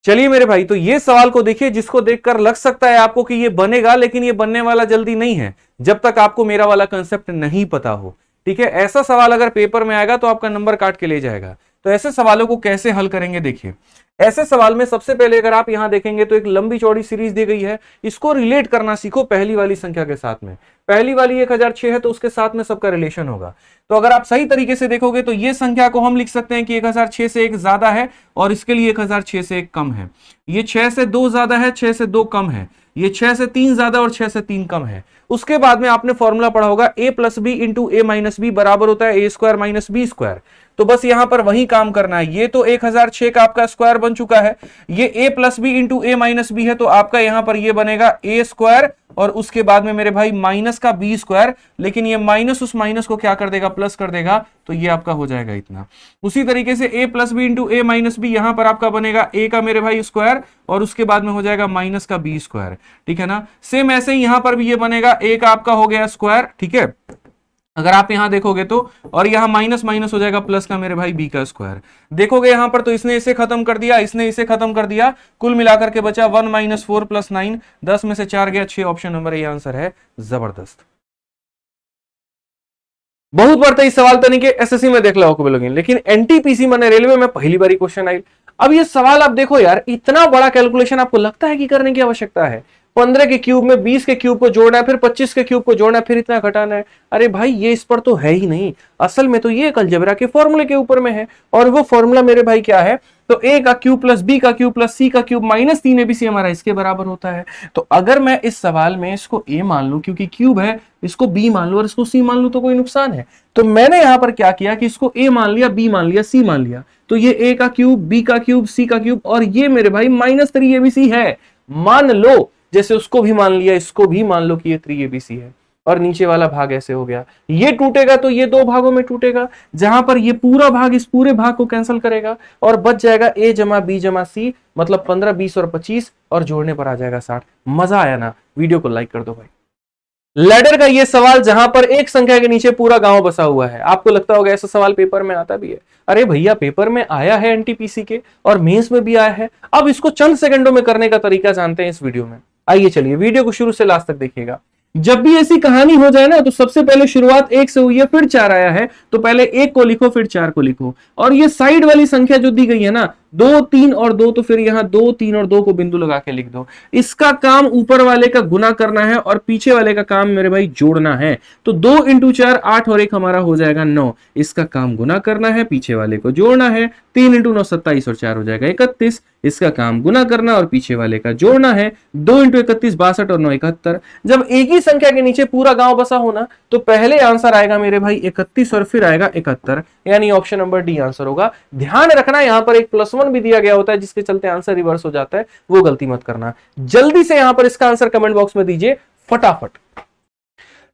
चलिए मेरे भाई, तो ये सवाल को देखिए, जिसको देखकर लग सकता है आपको कि ये बनेगा, लेकिन ये बनने वाला जल्दी नहीं है जब तक आपको मेरा वाला कंसेप्ट नहीं पता हो, ठीक है? ऐसा सवाल अगर पेपर में आएगा तो आपका नंबर काट के ले जाएगा। तो ऐसे सवालों को कैसे हल करेंगे देखिए। ऐसे सवाल में सबसे पहले अगर आप यहां देखेंगे तो एक लंबी चौड़ी सीरीज दी गई है, इसको रिलेट करना सीखो पहली वाली संख्या के साथ में। पहली वाली 1006 है तो उसके साथ में सबका रिलेशन होगा। तो अगर आप सही तरीके से देखोगे तो ये संख्या को हम लिख सकते हैं कि 1006 से 1 ज्यादा है, और इसके लिए 1006 से 1 कम है। ये 6 से 2 ज्यादा है, 6 से 2 कम है। ये 6 से 3 ज्यादा और 6 से 3 कम है। उसके बाद में आपने फॉर्मूला पढ़ा होगा a + b × a - b बराबर होता है a² - b²। तो बस यहां पर वही काम करना है। ये तो 1006 का आपका स्क्वायर बन चुका है, ये a + b × a - b है, तो आपका यहां पर ये बनेगा a², और उसके बाद में मेरे भाई माइनस का b², लेकिन ये माइनस उस माइनस को क्या कर देगा? प्लस कर देगा। तो ये आपका हो जाएगा इतना। उसी तरीके से a + b × a - b यहां पर आपका बनेगा a का मेरे भाई स्क्वायर, और उसके बाद में हो जाएगा माइनस का b², ठीक है ना? सेम ऐसे ही यहां पर भी ये बनेगा, a का आपका हो गया स्क्वायर, ठीक है? अगर आप यहां देखोगे तो, और यहां माइनस माइनस हो जाएगा प्लस का मेरे भाई b का स्क्वायर। देखोगे यहां पर तो इसने इसे खत्म कर दिया, इसने इसे खत्म कर दिया, कुल मिलाकर के बचा 1 - 4 + 9, 10 में से 4 गया 6। ऑप्शन नंबर ए आंसर है। जबरदस्त। बहुत बार तो इस सवाल तरीके एसएससी में देख लो बोलोगे, लेकिन एनटीपीसी मैंने रेलवे में पहली बार क्वेश्चन आई। अब ये सवाल आप देखो यार, इतना बड़ा कैलकुलेशन आपको लगता है कि करने की आवश्यकता है? 15 के क्यूब में 20 के क्यूब को जोड़ना है, फिर 25 के क्यूब को जोड़ना है, फिर इतना घटाना है। अरे भाई ये इस पर तो है ही नहीं, असल में तो ये अलजेब्रा के फॉर्मूले के ऊपर में है। और वो फॉर्मूला मेरे भाई क्या है, तो a का क्यूब प्लस b का क्यूब प्लस c का क्यूब माइनस 3abc हमारा इसके बराबर होता है। तो अगर मैं इस सवाल में इसको a मान लूं क्योंकि क्यूब है, इसको b मान लूं और इसको c मान लूं तो कोई नुकसान है। तो मैंने यहां पर क्या किया कि इसको a मान लिया, b मान लिया, c मान लिया। तो ये a का क्यूब, b का क्यूब, c का क्यूब और ये मेरे भाई माइनस 3abc है। मान लो जैसे उसको भी मान लिया, इसको भी मान लो कि ये 3abc है और नीचे वाला भाग ऐसे हो गया। ये टूटेगा तो ये दो भागों में टूटेगा, जहां पर ये पूरा भाग इस पूरे भाग को कैंसिल करेगा और बच जाएगा a जमा b जमा c, मतलब 15, 20 और 25 और जोड़ने पर आ जाएगा 60। मजा आया ना? वीडियो को लाइक कर दो भाई। लैडर का ये सवाल जहां पर एक संख्या के नीचे पूरा गांव बसा हुआ है। आपको लगता होगा ऐसा सवाल पेपर में आता भी है। अरे भैया पेपर में आया है एनटीपीसी के और मेंस में भी आया है। अब इसको चंद सेकंडों में करने का तरीका जानते हैं इस वीडियो में। आइए चलिए वीडियो को शुरू से लास्ट तक देखिएगा। जब भी ऐसी कहानी हो जाए ना तो सबसे पहले शुरुआत 1 से हुई है, फिर 4 आया है, तो पहले 1 को लिखो फिर 4 को लिखो। और ये साइड वाली संख्या जो दी गई है ना 2, 3 और 2, तो फिर यहां 2, 3 और 2 को बिंदु लगा के लिख दो। इसका काम ऊपर वाले का गुना करना है और पीछे वाले का काम मेरे भाई जोड़ना है। तो 2 × 4 8 और 1 हमारा हो जाएगा 9। इसका काम गुना करना है, पीछे वाले को जोड़ना है। 3 × 9 27 और 4 हो जाएगा 31। इसका काम गुना करना और पीछे वाले का जोड़ना है। 2 × 31 62 और 9 71। जब एक ही संख्या के नीचे पूरा गांव बसा होना तो पहले आंसर आएगा मेरे भाई 31 और फिर आएगा 71, यानी ऑप्शन नंबर डी आंसर होगा। ध्यान रखना यहां पर एक +1 भी दिया गया होता है जिसके चलते आंसर रिवर्स हो जाता है, वो गलती मत करना। जल्दी से यहां पर इसका आंसर कमेंट बॉक्स में दीजिए फटाफट।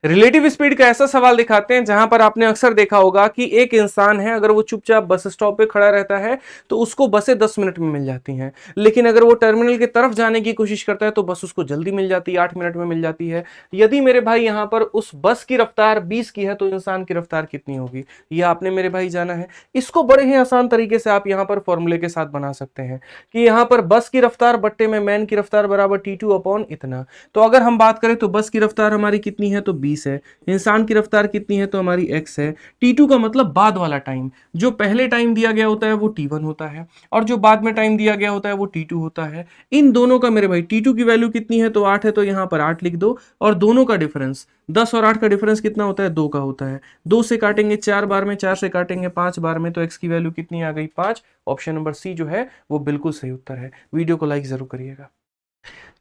रिलेटिव स्पीड का ऐसा सवाल दिखाते हैं जहां पर आपने अक्सर देखा होगा कि एक इंसान है, अगर वो चुपचाप बस स्टॉप पे खड़ा रहता है तो उसको बसें 10 मिनट में मिल जाती हैं, लेकिन अगर वो टर्मिनल की तरफ जाने की कोशिश करता है तो बस उसको जल्दी मिल जाती है, 8 मिनट में मिल जाती है। यदि मेरे भाई यहां पर उस बस की रफ्तार 20 की है तो इंसान की रफ्तार कितनी होगी, ये आपने मेरे भाई जाना है। इसको बड़े ही आसान तरीके से आप यहां पर फॉर्मूले के साथ बना सकते हैं कि यहां पर बस की रफ्तार बट्टे में मैन की रफ्तार बराबर T2 अपॉन इतना। तो अगर हम बात करें तो बस की रफ्तार हमारी कितनी है तो 20 है, इंसान की रफ्तार कितनी है तो हमारी x है। T2 का मतलब बाद वाला टाइम, जो पहले टाइम दिया गया होता है वो T1 होता है और जो बाद में टाइम दिया गया होता है वो T2 होता है। इन दोनों का मेरे भाई T2 की वैल्यू कितनी है तो 8 है, तो यहां पर 8 लिख दो और दोनों का डिफरेंस 10 और 8 का डिफरेंस कितना होता है 2 का होता है। 2 से काटेंगे 4 बार में, 4 से काटेंगे 5 बार में, तो x की वैल्यू कितनी आ गई 5। ऑप्शन नंबर सी जो है वो बिल्कुल सही उत्तर है। वीडियो को लाइक जरूर करिएगा।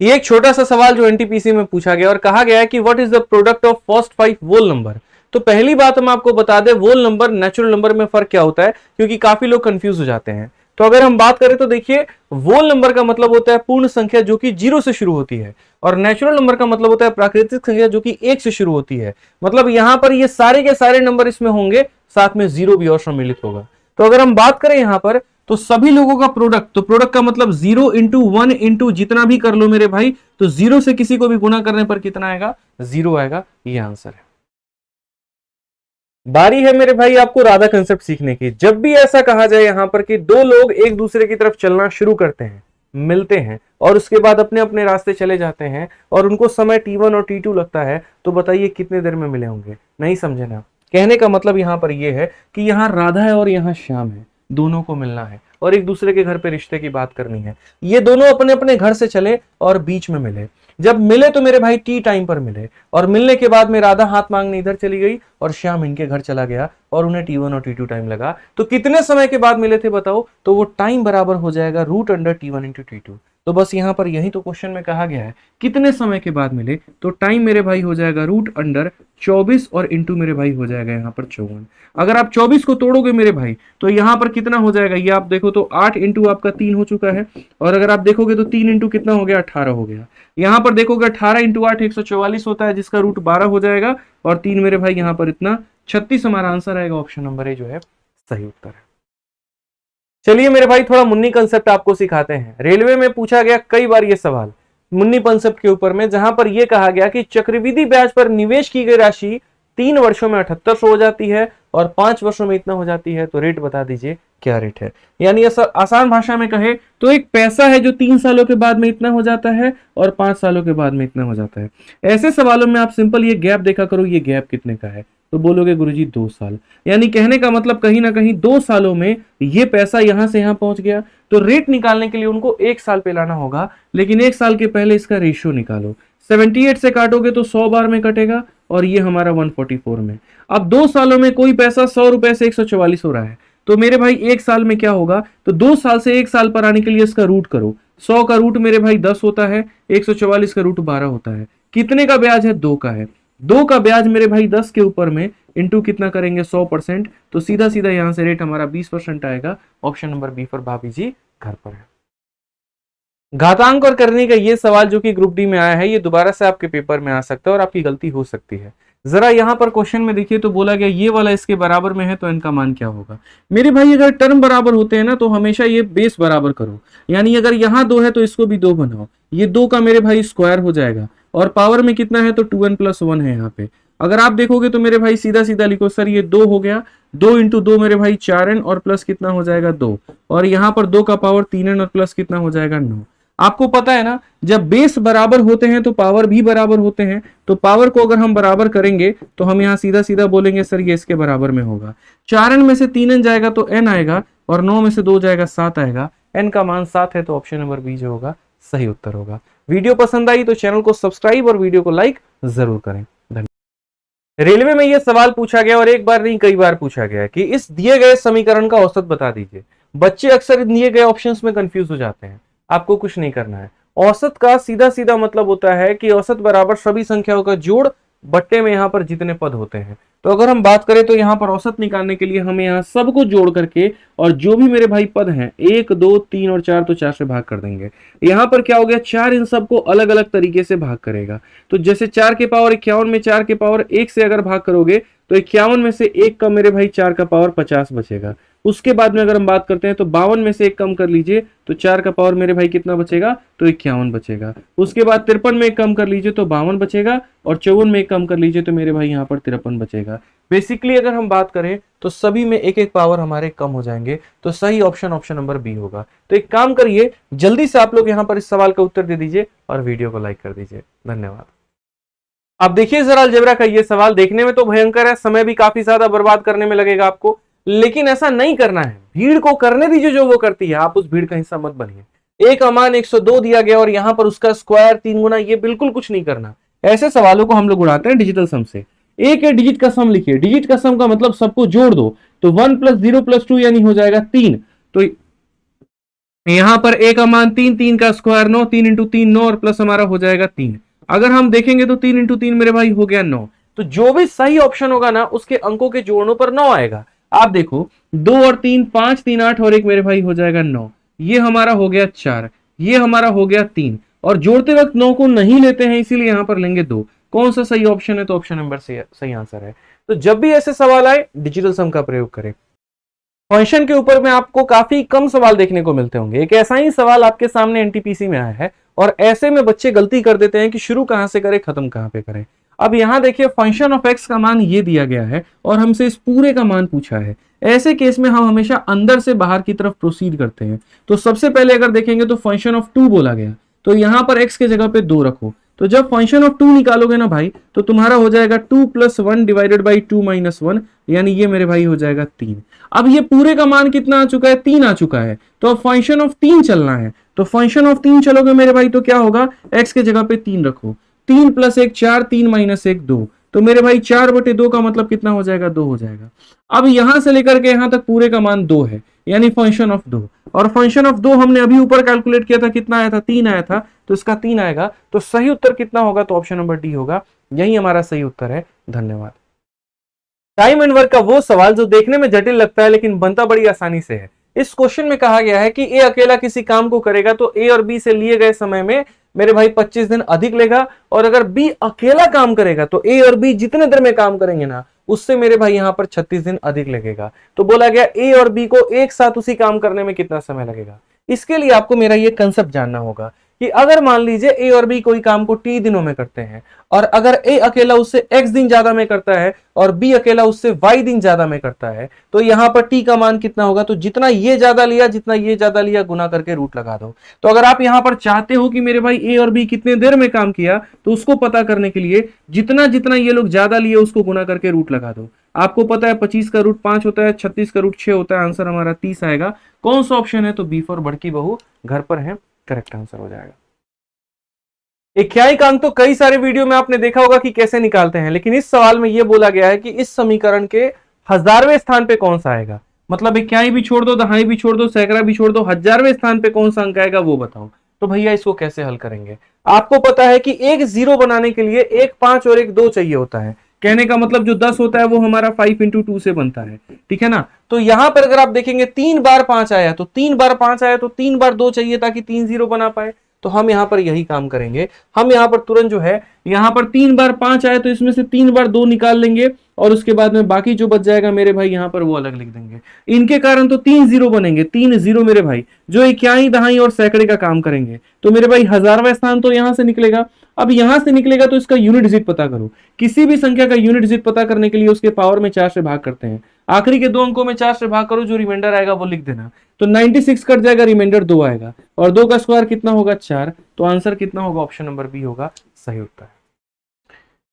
ये एक छोटा सा सवाल जो एनटीपीसी में पूछा गया और कहा गया है कि what is the product of first 5 whole number. तो पहली बात हम आपको बता दें वोल नंबर नेचुरल नंबर में फर्क क्या होता है, क्योंकि काफी लोग कंफ्यूज हो जाते हैं। तो अगर हम बात करें तो देखिए वोल नंबर का मतलब होता है पूर्ण संख्या जो कि 0 से शुरू होती है, और नेचुरल नंबर का मतलब होता है प्राकृतिक संख्या जो कि 1 से शुरू होती है। मतलब यहां पर ये सारे के सारे नंबर इसमें होंगे, साथ में 0 भी और सम्मिलित होगा। तो अगर हम बात करें यहां पर तो सभी लोगों का प्रोडक्ट, तो प्रोडक्ट का मतलब 0 × 1 × जितना भी कर लो मेरे भाई, तो 0 से किसी को भी गुणा करने पर कितना आएगा 0 आएगा। ये आंसर है। बारी है मेरे भाई आपको राधा कंसेप्ट सीखने की। जब भी ऐसा कहा जाए यहां पर कि दो लोग एक दूसरे की तरफ चलना शुरू करते हैं, मिलते हैं और उसके बाद अपने अपने रास्ते चले जाते हैं और उनको समय T1 और T2 लगता है, तो बताइए कितने देर में मिले होंगे। नहीं समझे ना? कहने का मतलब यहां पर यह है कि यहां राधा है और यहां श्याम है, दोनों को मिलना है और एक दूसरे के घर पे रिश्ते की बात करनी है। ये दोनों अपने अपने घर से चले और बीच में मिले। जब मिले तो मेरे भाई टी टाइम पर मिले, और मिलने के बाद में राधा हाथ मांगने इधर चली गई और श्याम इनके घर चला गया और उन्हें T1 और T2 टाइम लगा। तो कितने समय के बाद मिले थे बताओ? तो वो टाइम बराबर हो जाएगा √T1 × T2। तो बस यहां पर यही तो क्वेश्चन में कहा गया है कितने समय के बाद मिले, तो टाइम मेरे भाई हो जाएगा √24 और इंटू मेरे भाई हो जाएगा यहाँ पर 54। अगर आप 24 को तोड़ोगे मेरे भाई तो यहाँ पर कितना हो जाएगा, ये आप देखो तो 8 इंटू आपका 3 हो चुका है, और अगर आप देखोगे तो 3 इंटू कितना हो गया 18 हो गया। यहाँ पर देखोगे 18 इंटू 8 144 होता है, जिसका √12 हो जाएगा, और 3 मेरे भाई यहाँ पर इतना 36 हमारा आंसर आएगा। ऑप्शन नंबर ए जो है सही उत्तर है। चलिए मेरे भाई थोड़ा मुन्नी कंसेप्ट आपको सिखाते हैं। रेलवे में पूछा गया कई बार ये सवाल मुन्नी कंसेप्ट के ऊपर में, जहां पर यह कहा गया कि चक्रवृद्धि ब्याज पर निवेश की गई राशि 3 वर्षों में 7800 हो जाती है और 5 वर्षों में इतना हो जाती है, तो रेट बता दीजिए क्या रेट है। यानी आसान भाषा में कहे तो एक पैसा है जो 3 सालों के बाद में इतना हो जाता है और 5 सालों के बाद में इतना हो जाता है। ऐसे सवालों में आप सिंपल ये गैप देखा करो, ये गैप कितने का है, तो बोलोगे गुरुजी 2 साल। यानी कहने का मतलब कहीं ना कहीं 2 सालों में ये पैसा यहां से यहां पहुंच गया। तो रेट निकालने के लिए उनको 1 साल पे लाना होगा, लेकिन 1 साल के पहले इसका रेशियो निकालो। 78 से काटोगे तो 100 बार में कटेगा और ये हमारा 144 में। अब 2 सालों में कोई पैसा 100 रुपए से 144 हो रहा है, तो मेरे भाई 1 साल में क्या होगा, तो 2 साल से 1 साल पर आने के लिए इसका रूट करो। 100 का रूट मेरे भाई 10 होता है, 144 का रूट 12 होता है। कितने का ब्याज है, 2 का है। 2 का ब्याज मेरे भाई 10 के ऊपर में इंटू कितना करेंगे, 100%, तो सीधा सीधा यहां से रेट हमारा 20% आएगा। ऑप्शन नंबर बी पर भाभी जी घर पर है। घातांक और करने का ये सवाल जो कि ग्रुप डी में आया है, ये दोबारा से आपके पेपर में आ सकता है और आपकी गलती हो सकती है। जरा यहां पर क्वेश्चन में देखिए, तो बोला गया ये वाला इसके बराबर में है, तो इनका मान क्या होगा। मेरे भाई अगर टर्म बराबर होते हैं ना, तो हमेशा ये बेस बराबर करो। यानी अगर यहाँ 2 है तो इसको भी 2 बनाओ। ये 2 का मेरे भाई स्क्वायर हो जाएगा और पावर में कितना है, तो 2n + 1 है यहाँ पे। अगर आप देखोगे तो मेरे भाई सीधा सीधा लिखो, सर ये 2 हो गया, 2 × 2 मेरे भाई 4n और प्लस कितना हो जाएगा 2, और यहाँ पर 2 का पावर 3n और प्लस कितना हो जाएगा 9। आपको पता है ना, जब बेस बराबर होते हैं तो पावर भी बराबर होते हैं। तो पावर को अगर हम बराबर करेंगे तो हम यहाँ सीधा सीधा बोलेंगे सर ये इसके बराबर में होगा। 4n में से 3n जाएगा तो n आएगा, और 9 में से 2 जाएगा 7 आएगा। n का मान 7 है, तो ऑप्शन नंबर बी जो होगा सही उत्तर होगा। वीडियो पसंद आई तो चैनल को सब्सक्राइब और वीडियो को लाइक जरूर करें। धन्यवाद। रेलवे में यह सवाल पूछा गया और एक बार नहीं कई बार पूछा गया कि इस दिए गए समीकरण का औसत बता दीजिए। बच्चे अक्सर दिए गए ऑप्शंस में कंफ्यूज हो जाते हैं। आपको कुछ नहीं करना है। औसत का सीधा सीधा मतलब होता है कि औसत बराबर सभी संख्याओं का जोड़ बट्टे में यहां पर जितने पद होते हैं। तो अगर हम बात करें तो यहां पर औसत निकालने के लिए हमें यहां सबको जोड़ करके, और जो भी मेरे भाई पद हैं 1 2 3 और 4, तो 4 से भाग कर देंगे। यहां पर क्या हो गया, 4 इन सबको अलग अलग तरीके से भाग करेगा। तो जैसे 4 के पावर 51 में 4 के पावर 1 से अगर भाग करोगे तो 51 में से 1 का मेरे भाई 4 का पावर 50 बचेगा। उसके बाद में अगर हम बात करते हैं तो 52 में से 1 कम कर लीजिए तो 4 का पावर मेरे भाई कितना बचेगा, तो 51 बचेगा। उसके बाद 53 में 1 कम कर लीजिए तो 52 बचेगा, और 54 में 1 कम कर लीजिए तो मेरे भाई यहाँ पर 53 बचेगा। बेसिकली अगर हम बात करें तो सभी में एक एक पावर हमारे कम हो जाएंगे। तो सही ऑप्शन नंबर बी होगा। तो एक काम करिए, जल्दी से आप लोग यहाँ पर इस सवाल का उत्तर दे दीजिए और वीडियो को लाइक कर दीजिए। धन्यवाद। अब देखिए जरा अलजेब्रा का ये सवाल देखने में तो भयंकर है, समय भी काफी ज्यादा बर्बाद करने में लगेगा आपको, लेकिन ऐसा नहीं करना है। भीड़ को करने दीजिए जो वो करती है, आप उस भीड़ का हिस्सा मत बनिए। एक अमान 102 दिया गया और यहां पर उसका स्क्वायर 3 गुना, ये बिल्कुल कुछ नहीं करना। ऐसे सवालों को हम लोग उड़ाते हैं डिजिटल सम से। एक डिजिट का सम लिखिए। डिजिट का सम का मतलब सबको जोड़ दो, तो 1 + 0 + 2 यानी हो जाएगा 3। तो यहां पर एक अमान 3, 3 का स्क्वायर 9, 3 × 3 9 और प्लस हमारा हो जाएगा 3। अगर हम देखेंगे तो 3 × 3 मेरे भाई हो गया 9। तो जो भी सही ऑप्शन होगा ना, उसके अंकों के जोड़ों पर 9 आएगा। आप देखो 2 और 3 5 3 8 और 1 मेरे भाई हो जाएगा 9। ये हमारा हो गया 4, ये हमारा हो गया 3, और जोड़ते वक्त 9 को नहीं लेते हैं, इसीलिए यहां पर लेंगे 2। कौन सा सही ऑप्शन है, तो ऑप्शन नंबर सही आंसर है। तो जब भी ऐसे सवाल आए डिजिटल सम का प्रयोग करें। फंक्शन के ऊपर में आपको काफी कम सवाल देखने को मिलते होंगे। एक ऐसा ही सवाल आपके सामने एनटीपीसी में आया है, और ऐसे में बच्चे गलती कर देते हैं कि शुरू कहां से करें खत्म कहां पे करें। अब यहां देखिए फंक्शन ऑफ एक्स का मान ये दिया गया है और हमसे इस पूरे का मान पूछा है। ऐसे केस में हम हमेशा अंदर से बाहर की तरफ प्रोसीड करते हैं। तो सबसे पहले अगर देखेंगे तो फंक्शन ऑफ 2 बोला गया, तो यहां पर एक्स के जगह पे 2 रखो। तो जब फंक्शन ऑफ 2 निकालोगे ना भाई, तो तुम्हारा हो जाएगा 2 + 1 / 2 - 1, यानी ये मेरे भाई हो जाएगा 3। अब ये पूरे का मान कितना आ चुका है, 3 आ चुका है। तो अब फंक्शन ऑफ 3 चलना है। तो फंक्शन ऑफ 3 चलोगे मेरे भाई तो क्या होगा, एक्स के जगह पे 3 रखो। 3 + 1 4, 3 - 1 2। तो मेरे भाई 4/2 का मतलब कितना हो जाएगा, 2 हो जाएगा। अब यहां से लेकर के यहां तक पूरे का मान 2 है, यानी फंक्शन ऑफ 2। और फंक्शन ऑफ 2 हमने अभी ऊपर कैलकुलेट किया था, कितना आया था, 3 आया था। तो इसका 3 आएगा। तो सही उत्तर कितना होगा, तो ऑप्शन नंबर डी होगा। यही हमारा सही उत्तर है। धन्यवाद। टाइम एंड वर्क का वो सवाल जो देखने में जटिल लगता है लेकिन बनता बड़ी आसानी से है। इस क्वेश्चन में कहा गया है कि ए अकेला किसी काम को करेगा तो ए और बी से लिए गए समय में मेरे भाई 25 दिन अधिक लेगा, और अगर बी अकेला काम करेगा तो ए और बी जितने देर में काम करेंगे ना, उससे मेरे भाई यहां पर 36 दिन अधिक लगेगा। तो बोला गया ए और बी को एक साथ उसी काम करने में कितना समय लगेगा। इसके लिए आपको मेरा ये कंसेप्ट जानना होगा कि अगर मान लीजिए ए और बी कोई काम को टी दिनों में करते हैं और अगर ए अकेला उससे एक्स दिन ज्यादा में करता है और बी अकेला उससे वाई दिन ज्यादा में करता है, तो यहां पर टी का मान कितना होगा, तो जितना ये ज्यादा लिया जितना ये ज्यादा लिया गुना करके रूट लगा दो। तो अगर आप यहां पर चाहते हो कि मेरे भाई ए और बी कितने देर में काम किया, तो उसको पता करने के लिए जितना जितना ये लोग ज्यादा लिए उसको गुना करके रूट लगा दो। आपको पता है 25 का रूट 5 होता है, 36 का रूट 6 होता है, आंसर हमारा 30 आएगा। कौन सा ऑप्शन है, तो बी फॉर बड़की बहू घर पर है, करेक्ट आंसर हो जाएगा। इक्याई का अंक तो कई सारे वीडियो में आपने देखा होगा कि कैसे निकालते हैं, लेकिन इस सवाल में यह बोला गया है कि इस समीकरण के 1000वें स्थान पे कौन सा आएगा। मतलब इक्याई भी छोड़ दो, दहाई भी छोड़ दो, सैकड़ा भी छोड़ दो, 1000वें स्थान पे कौन सा अंक आएगा वो बताओ। तो भैया इसको कैसे हल करेंगे। आपको पता है कि एक जीरो बनाने के लिए एक 5 और एक 2 चाहिए होता है। कहने का मतलब जो 10 होता है वो हमारा 5 इंटू 2 से बनता है, ठीक है ना। तो यहां पर अगर आप देखेंगे 3 बार 5 आया, तो 3 बार 5 आया तो 3 बार 2 चाहिए ताकि 3 जीरो बना पाए। तो हम यहां पर यही काम करेंगे। हम यहां पर तुरंत जो है, यहां पर 3 बार 5 आए तो इसमें से 3 बार 2 निकाल लेंगे और उसके बाद में बाकी जो बच जाएगा मेरे भाई यहां पर वो अलग लिख देंगे। इनके कारण तो 3 जीरो बनेंगे, 3 जीरो मेरे भाई जो इक्याई दहाई और सैकड़े का काम करेंगे। तो मेरे भाई 1000वां स्थान तो यहां से निकलेगा। अब यहां से निकलेगा तो इसका यूनिट डिजिट पता करो। किसी भी संख्या का यूनिट डिजिट पता करने के लिए उसके पावर में 4 से भाग करते हैं। आखिरी के 2 अंकों में 4 से भाग करो, जो रिमाइंडर आएगा वो लिख देना। तो 96 कट जाएगा, रिमाइंडर 2 आएगा और 2 का स्क्वायर कितना होगा 4। तो आंसर कितना होगा, ऑप्शन नंबर बी होगा सही उत्तर।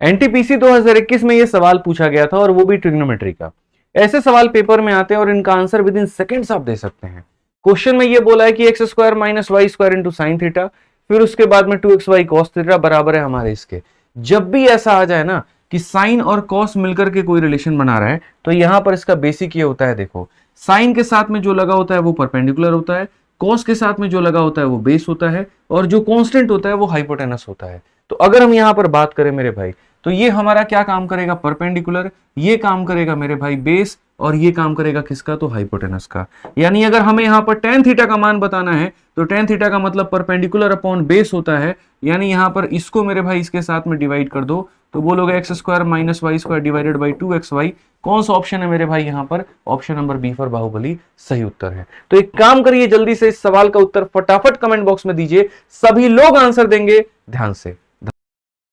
एनटीपीसी 2021 में यह सवाल पूछा गया था और वो भी ट्रिग्नोमेट्री का। ऐसे सवाल पेपर में आते हैं और इनका आंसर विद इन सेकंड्स आप दे सकते हैं। क्वेश्चन में यह बोला है कि x square minus y square into sine theta, फिर उसके बाद में 2xy cos थीटा बराबर है हमारे इसके। जब भी ऐसा आ जाए ना कि साइन और कॉस मिलकर के कोई रिलेशन बना रहा है, तो यहां पर इसका बेसिक ये होता है, देखो साइन के साथ में जो लगा होता है वो परपेंडिकुलर होता है, कॉस के साथ में जो लगा होता है वो बेस होता है और जो कांस्टेंट होता है वो हाइपोटेनस होता है। तो अगर हम यहां पर बात करें मेरे भाई, तो ये हमारा क्या काम करेगा, परपेंडिकुलर, ये काम करेगा मेरे भाई बेस और ये काम करेगा किसका, तो हाइपोटेनस का। यानी अगर हमें यहां पर tan थीटा का मान बताना है तो tan थीटा का मतलब परपेंडिकुलर अपॉन बेस होता है। यानी यहां पर इसको मेरे भाई इसके साथ में डिवाइड कर दो तो बोलोगे x square minus y square divided by 2xy। कौन सा ऑप्शन है मेरे भाई यहां पर, option number B for Baahubali सही उत्तर है। तो एक काम करिए, जल्दी से इस सवाल का उत्तर फटाफट कमेंट बॉक्स में दीजिए, सभी लोग आंसर देंगे ध्यान से।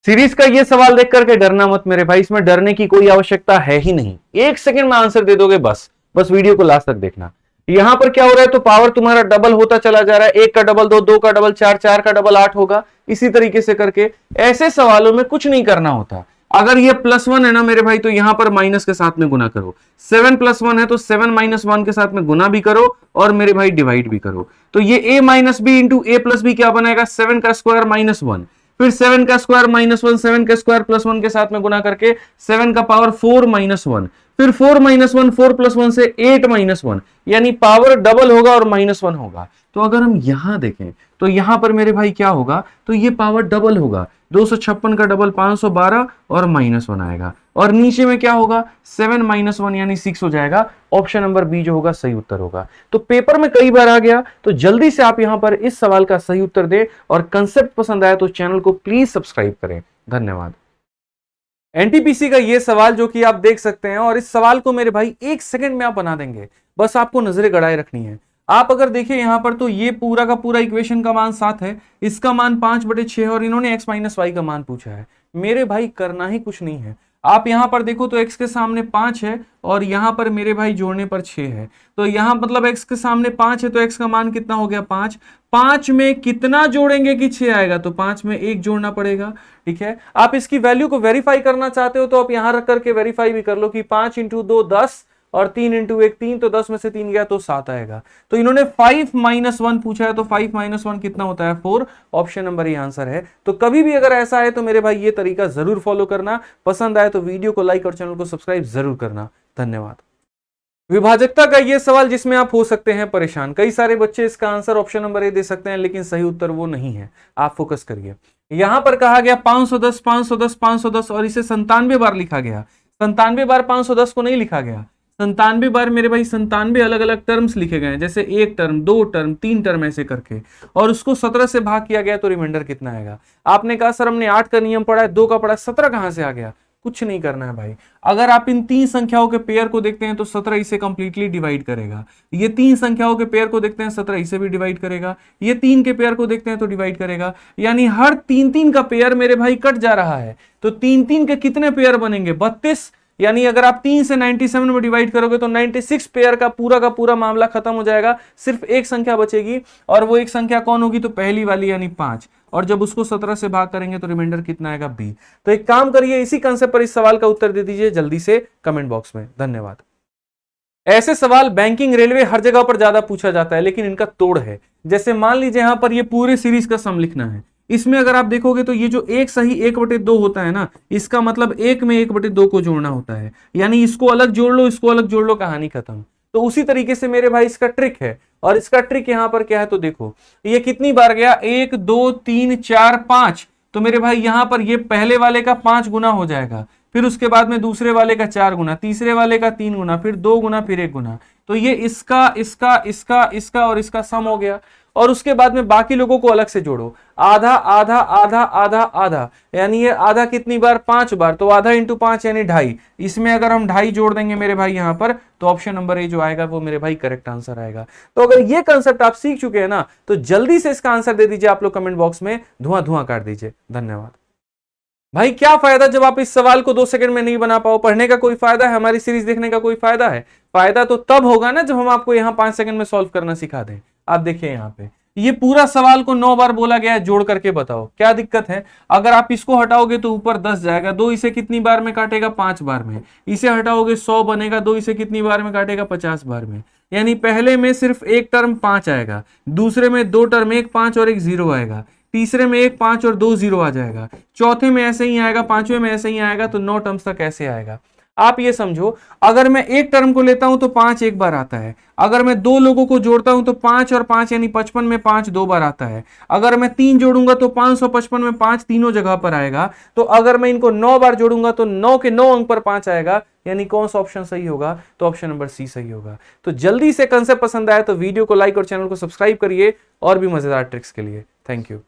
सीरीज का ये सवाल देख करके डरना मत मेरे भाई, इसमें डरने की कोई आवश्यकता है ही नहीं। 1 सेकंड में आंसर दे दोगे, बस वीडियो को लास्ट तक देखना। यहां पर क्या हो रहा है, तो पावर तुम्हारा डबल होता चला जा रहा है। 1 का डबल 2, 2 का डबल 4, 4 का डबल 8 होगा। इसी तरीके से करके ऐसे सवालों में कुछ नहीं करना होता। अगर ये +1 है ना मेरे भाई, तो यहां पर माइनस के साथ में गुना करो। 7 + 1 है तो 7 - 1 के साथ में गुना भी करो और मेरे भाई डिवाइड भी करो। तो ये a - b into a + b क्या बनाएगा, 7 का स्क्वायर -1, फिर 7 का स्क्वायर -1, 7 का स्क्वायर +1 के साथ में गुना करके 7 का पावर 4 - 1, फिर 4 - 1, 4 + 1 से 8 - 1, यानी पावर डबल होगा और -1 होगा। तो अगर हम यहां देखें तो यहां पर मेरे भाई क्या होगा, तो ये पावर डबल होगा। 256 का डबल 512 और -1 आएगा और नीचे में क्या होगा, 7 - 1 यानी 6 हो जाएगा। ऑप्शन नंबर बी जो होगा सही उत्तर होगा। तो पेपर में कई बार आ गया, तो जल्दी से आप यहां पर इस सवाल का सही उत्तर दें और कंसेप्ट पसंद आया तो चैनल को प्लीज सब्सक्राइब करें। धन्यवाद। एनटीपीसी का ये सवाल जो कि आप देख सकते हैं, और इस सवाल को मेरे भाई 1 सेकंड में आप बना देंगे, बस आपको नजरें गड़ाए रखनी है। आप अगर देखिए यहां पर, तो ये पूरा का पूरा इक्वेशन का मान 7 है, इसका मान 5/6 और इन्होंने x - y का मान पूछा है। मेरे भाई करना ही कुछ नहीं है। आप यहां पर देखो तो x के सामने 5 है और यहां पर मेरे भाई जोड़ने पर 6 है। तो यहां मतलब x के सामने 5 है तो x का मान कितना हो गया, 5। 5 में कितना जोड़ेंगे कि 6 आएगा, तो 5 में 1 जोड़ना पड़ेगा, ठीक है। आप इसकी वैल्यू को वेरीफाई करना चाहते हो तो आप यहां रख करके वेरीफाई भी कर लो कि 5 × 2 10 और 3 × 1 3, तो 10 में से 3 गया तो 7 आएगा। तो इन्होंने 5 - 1 पूछा है, तो 5 - 1 कितना होता है, 4। ऑप्शन नंबर ये आंसर है। तो कभी भी अगर ऐसा है तो मेरे भाई ये तरीका जरूर फॉलो करना। पसंद आए तो वीडियो को लाइक और चैनल को सब्सक्राइब जरूर करना। धन्यवाद। विभाजकता का ये सवाल जिसमें आप हो सकते हैं परेशान। कई सारे बच्चे इसका आंसर ऑप्शन नंबर ए दे सकते हैं, लेकिन सही उत्तर वो नहीं है। आप फोकस करिए। यहां पर कहा गया 510 510 510 और इसे 97 बार लिखा गया। 97 बार 510 को नहीं लिखा गया, 97 बार मेरे भाई 97 अलग अलग टर्म्स लिखे गए हैं, जैसे 1 टर्म 2 टर्म 3 टर्म ऐसे करके, और उसको 17 से भाग किया गया तो रिमाइंडर कितना आएगा। आपने कहा सर हमने 8 का नियम पढ़ा है, 2 का पढ़ा, 17 कहां से आ गया। कुछ नहीं करना है भाई। अगर आप इन तीन संख्याओं के पेयर को देखते हैं तो 17 इसे कंप्लीटली डिवाइड करेगा। ये तीन संख्याओं के पेयर को देखते हैं 17 इसे भी डिवाइड करेगा। ये तीन के पेयर को देखते हैं तो डिवाइड करेगा। यानी हर तीन तीन का पेयर मेरे भाई कट जा रहा है। तो तीन तीन के कितने पेयर बनेंगे? 32। यानी अगर आप 3 से 97 में डिवाइड करोगे तो 96 पेयर का पूरा मामला खत्म हो जाएगा। सिर्फ एक संख्या बचेगी और वो एक संख्या कौन होगी? तो पहली वाली यानी 5। और जब उसको 17 से भाग करेंगे तो रिमाइंडर कितना आएगा? b। तो एक काम करिए, इसी कंसेप्ट पर इस सवाल का उत्तर दे दीजिए जल्दी से कमेंट बॉक्स में। धन्यवाद। ऐसे सवाल बैंकिंग, रेलवे हर जगह पर ज्यादा पूछा जाता है, लेकिन इनका तोड़ है। जैसे मान लीजिए यहां पर ये पूरे सीरीज का सम लिखना है। इसमें अगर आप देखोगे तो ये जो एक सही 1/2 होता है ना, इसका मतलब एक में 1/2 को जोड़ना होता है। यानी इसको अलग जोड़ लो, इसको अलग जोड़ लो, कहानी खत्म। तो उसी तरीके से मेरे भाई इसका ट्रिक है। और इसका ट्रिक यहां पर क्या है तो देखो, ये कितनी बार गया? 1 2 3 4 5। तो मेरे भाई यहां पर ये पहले वाले का 5 गुना हो जाएगा, फिर उसके बाद में दूसरे वाले का 4 गुना, तीसरे वाले का 3 गुना, फिर 2 गुना, फिर 1 गुना। तो ये इसका इसका इसका इसका और इसका सम हो गया। और उसके बाद में बाकी लोगों को अलग से जोड़ो। आधा आधा आधा आधा आधा, यानी ये आधा कितनी बार? 5 बार। तो आधा इंटू 5 यानी 2.5। इसमें अगर हम 2.5 जोड़ देंगे मेरे भाई यहां पर, तो ऑप्शन नंबर ए जो आएगा वो मेरे भाई करेक्ट आंसर आएगा। तो अगर ये कंसेप्ट आप सीख चुके हैं ना, तो जल्दी से इसका आंसर दे दीजिए आप लोग कमेंट बॉक्स में, धुआं धुआं काट दीजिए। धन्यवाद। भाई क्या फायदा जब आप इस सवाल को 2 सेकंड में नहीं बना पाओ? पढ़ने का कोई फायदा है? हमारी सीरीज देखने का कोई फायदा है? फायदा तो तब होगा ना जब हम आपको यहां 5 सेकंड में सॉल्व करना सिखा दें। आप देखिए यहां पे ये पूरा सवाल को 9 बार बोला गया है, जोड़ करके बताओ क्या दिक्कत है? अगर आप इसको हटाओगे तो ऊपर 10 जाएगा। 2 इसे कितनी बार में काटेगा? 5 बार में। इसे हटाओगे 100 बनेगा। 2 इसे कितनी बार में काटेगा? 50 बार में। यानी पहले में सिर्फ एक टर्म 5 आएगा, दूसरे में 2 टर्म, एक 5 और एक 0 आएगा, तीसरे में एक 5 और 2 0 आ जाएगा, चौथे में ऐसे ही आएगा, पांचवें में ऐसे ही आएगा। तो 9 टर्म्स तक ऐसे आएगा। आप ये समझो, अगर मैं एक टर्म को लेता हूं तो 5 एक बार आता है। अगर मैं 2 लोगों को जोड़ता हूं तो 5 और 5 यानी 55 में 5 2 बार आता है। अगर मैं 3 जोड़ूंगा तो 555 में 5 तीनों जगह पर आएगा। तो अगर मैं इनको 9 बार जोड़ूंगा तो 9 के 9 अंक पर 5 आएगा। यानी कौन सा ऑप्शन सही होगा? तो ऑप्शन नंबर सी सही होगा। तो जल्दी से कंसेप्ट पसंद आया तो वीडियो को लाइक और चैनल को सब्सक्राइब करिए और भी मजेदार ट्रिक्स के लिए। Thank you.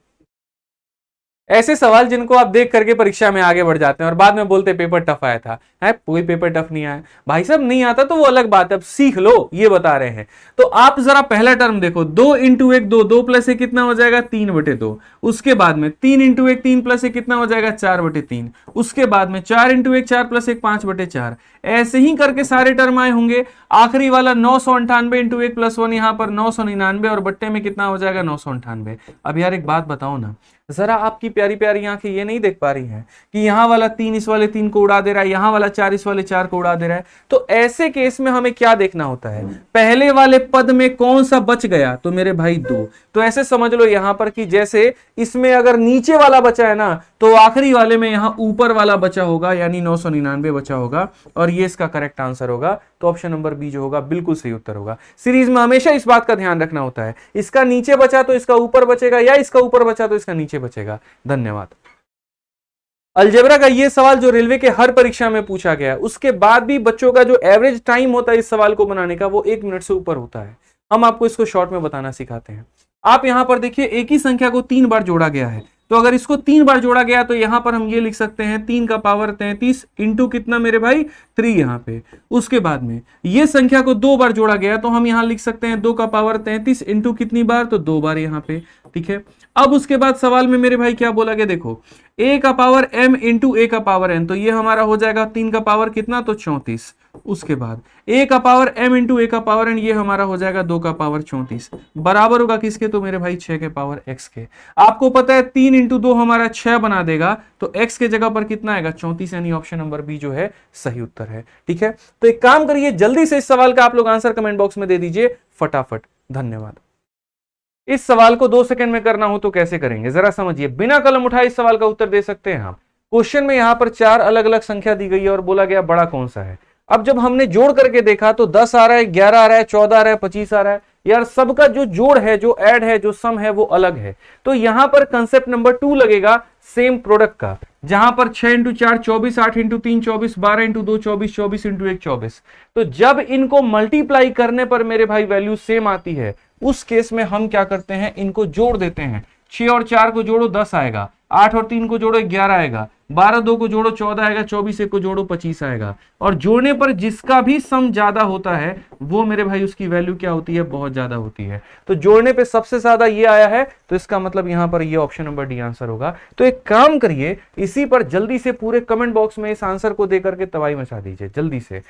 ऐसे सवाल जिनको आप देख करके परीक्षा में आगे बढ़ जाते हैं और बाद में बोलते पेपर टफ आया था। है कोई पेपर टफ नहीं आया भाई साहब, नहीं आता तो वो अलग बात है, अब सीख लो, ये बता रहे हैं। तो आप जरा पहला टर्म देखो, 2 इंटू 1 2, 2 प्लस 1 कितना हो जाएगा? 3/2। उसके बाद में 3 इंटू 1 3 प्लस 1 कितना हो जाएगा? 4/3। उसके बाद में 4 इंटू 1 4 प्लस 1 5/4। ऐसे ही करके सारे टर्म आए होंगे। आखिरी वाला 998 इंटू 1 प्लस 1, यहां पर 999 और बट्टे में कितना हो जाएगा? 998। अब यार एक बात बताओ ना, जरा आपकी प्यारी प्यारी आंखें ये नहीं देख पा रही हैं कि यहां वाला 3 इस वाले 3 को उड़ा दे रहा है, यहां वाला 4 इस वाले 4 को उड़ा दे रहा है। तो ऐसे केस में हमें क्या देखना होता है? पहले वाले पद में कौन सा बच गया? तो मेरे भाई 2। तो ऐसे समझ लो यहां पर कि जैसे इसमें अगर नीचे वाला बचा है ना, तो आखिरी वाले में यहां ऊपर वाला बचा होगा, यानी 999 बचा होगा। और ये इसका करेक्ट आंसर होगा। तो ऑप्शन नंबर बी जो होगा बिल्कुल सही उत्तर होगा। सीरीज में हमेशा इस बात का ध्यान रखना होता है, इसका नीचे बचा तो इसका ऊपर बचेगा, या इसका ऊपर बचा तो इसका नीचे बचेगा। धन्यवाद। अलजेब्रा का ये सवाल जो रेलवे के हर परीक्षा में पूछा गया, उसके बाद भी बच्चों का जो एवरेज टाइम होता है इस सवाल को बनाने का, वो 1 मिनट से ऊपर होता है। हम आपको इसको शॉर्ट में बताना सिखाते हैं। आप यहां पर देखिए, एक ही संख्या को 3 बार जोड़ा गया है। तो अगर इसको 3 बार जोड़ा गया तो यहां पर हम ये लिख सकते हैं 3 का पावर 33 इंटू कितना मेरे भाई? 3 यहां पे। उसके बाद में ये संख्या को 2 बार जोड़ा गया तो हम यहां लिख सकते हैं 2 का पावर 33 इंटू कितनी बार? तो 2 बार यहां पे। ठीक है। अब उसके बाद सवाल में मेरे भाई क्या बोला गया? देखो, a का पावर m इंटू a का पावर n। तो ये हमारा हो जाएगा 3 का पावर कितना? तो 34। उसके बाद a का पावर m इंटू a का पावर n, ये हमारा हो जाएगा 2 का पावर 34। बराबर होगा किसके? तो मेरे भाई 6 के पावर x के। आपको पता है 3 इंटू 2 हमारा 6 बना देगा। तो x के जगह पर कितना आएगा? 34। यानी ऑप्शन नंबर बी जो है सही उत्तर है। ठीक है। तो एक काम करिए, जल्दी से इस सवाल का आप लोग आंसर कमेंट बॉक्स में दे दीजिए फटाफट। धन्यवाद। इस सवाल को 2 सेकंड में करना हो तो कैसे करेंगे जरा समझिए। बिना कलम उठाए इस सवाल का उत्तर दे सकते हैं हम। क्वेश्चन में यहां पर 4 अलग अलग संख्या दी गई है और बोला गया बड़ा कौन सा है। अब जब हमने जोड़ करके देखा तो 10 आ रहा है, 11 आ रहा है, 14 आ रहा है, 25 आ रहा है। यार सबका जो जोड़ है, जो ऐड है, जो सम है वो अलग है। तो यहां पर कंसेप्ट नंबर 2 लगेगा सेम प्रोडक्ट का, जहां पर 6 इंटू 4 24, 8 इंटू 3 24, 12 इंटू 2 24, 24 इंटू 1 24। तो जब इनको मल्टीप्लाई करने पर मेरे भाई वैल्यू सेम आती है, उस केस में हम क्या करते हैं? इनको जोड़ देते हैं। 6 और 4 को जोड़ो 10 आएगा, 8 और 3 को जोड़ो 11 आएगा, 12 2 को जोड़ो 14 आएगा, 24 1 को जोड़ो 25 आएगा। और जोड़ने पर जिसका भी सम ज्यादा होता है वो मेरे भाई उसकी वैल्यू क्या होती है, बहुत ज्यादा होती है। तो जोड़ने पे सबसे ज्यादा ये आया है, तो इसका मतलब यहां पर ये ऑप्शन नंबर डी आंसर होगा। तो एक काम करिए, इसी पर जल्दी से पूरे कमेंट बॉक्स में इस आंसर को देकर के तबाही मचा दीजिए जल्दी से।